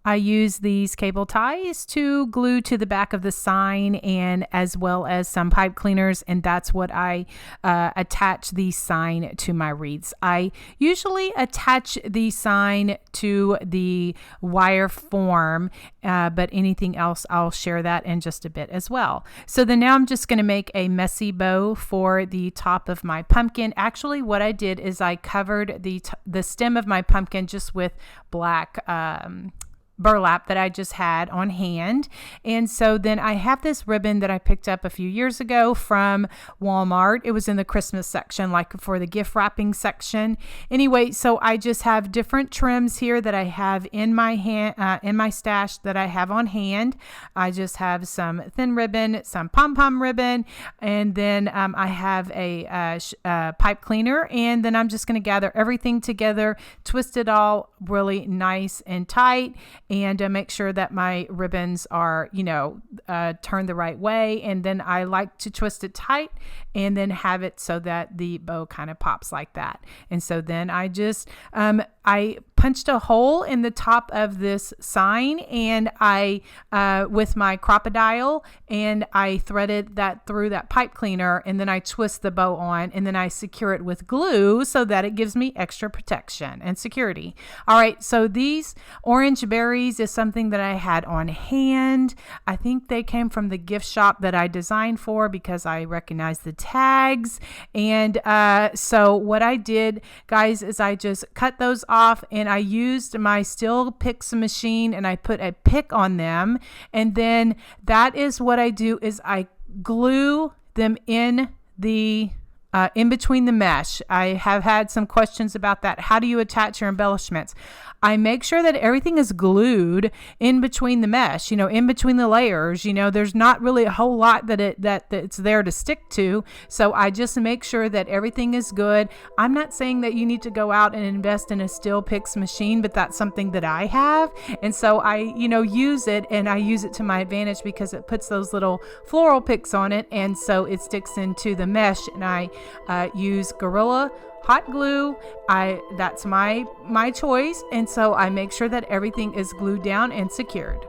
I use these cable ties to glue to the back of the sign, and as well as some pipe cleaners, and that's what I attach the sign to my wreaths. I usually attach the sign to the wire form, but anything else, I'll share that in just a bit as well. So then now I'm just going to make a messy bow for the top of my pumpkin. Actually, what I did is I covered the stem of my pumpkin just with black burlap that I just had on hand. And so then I have this ribbon that I picked up a few years ago from Walmart. It was in the Christmas section, like for the gift wrapping section. Anyway, so I just have different trims here that I have in my hand, in my stash that I have on hand. I just have some thin ribbon, some pom-pom ribbon, and then I have a pipe cleaner, and then I'm just going to gather everything together, twist it all really nice and tight, and make sure that my ribbons are, turned the right way. And then I like to twist it tight and then have it so that the bow kind of pops like that. And so then I just, I punched a hole in the top of this sign, and I, with my crocodile, and I threaded that through that pipe cleaner, and then I twist the bow on, and then I secure it with glue so that it gives me extra protection and security. All right, so these orange berries is something that I had on hand. I think they came from the gift shop that I designed for, because I recognize the tags. And so what I did, guys, is I just cut those off, and I used my Steel Picks machine and I put a pick on them. And then that is what I do is I glue them in the in between the mesh. I have had some questions about that. How do you attach your embellishments? I make sure that everything is glued in between the mesh, in between the layers. There's not really a whole lot that it's there to stick to. So I just make sure that everything is good. I'm not saying that you need to go out and invest in a Steel Picks machine, but that's something that I have. And so I, use it, and I use it to my advantage because it puts those little floral picks on it. And so it sticks into the mesh, and I use Gorilla hot glue. That's my choice, and so I make sure that everything is glued down and secured.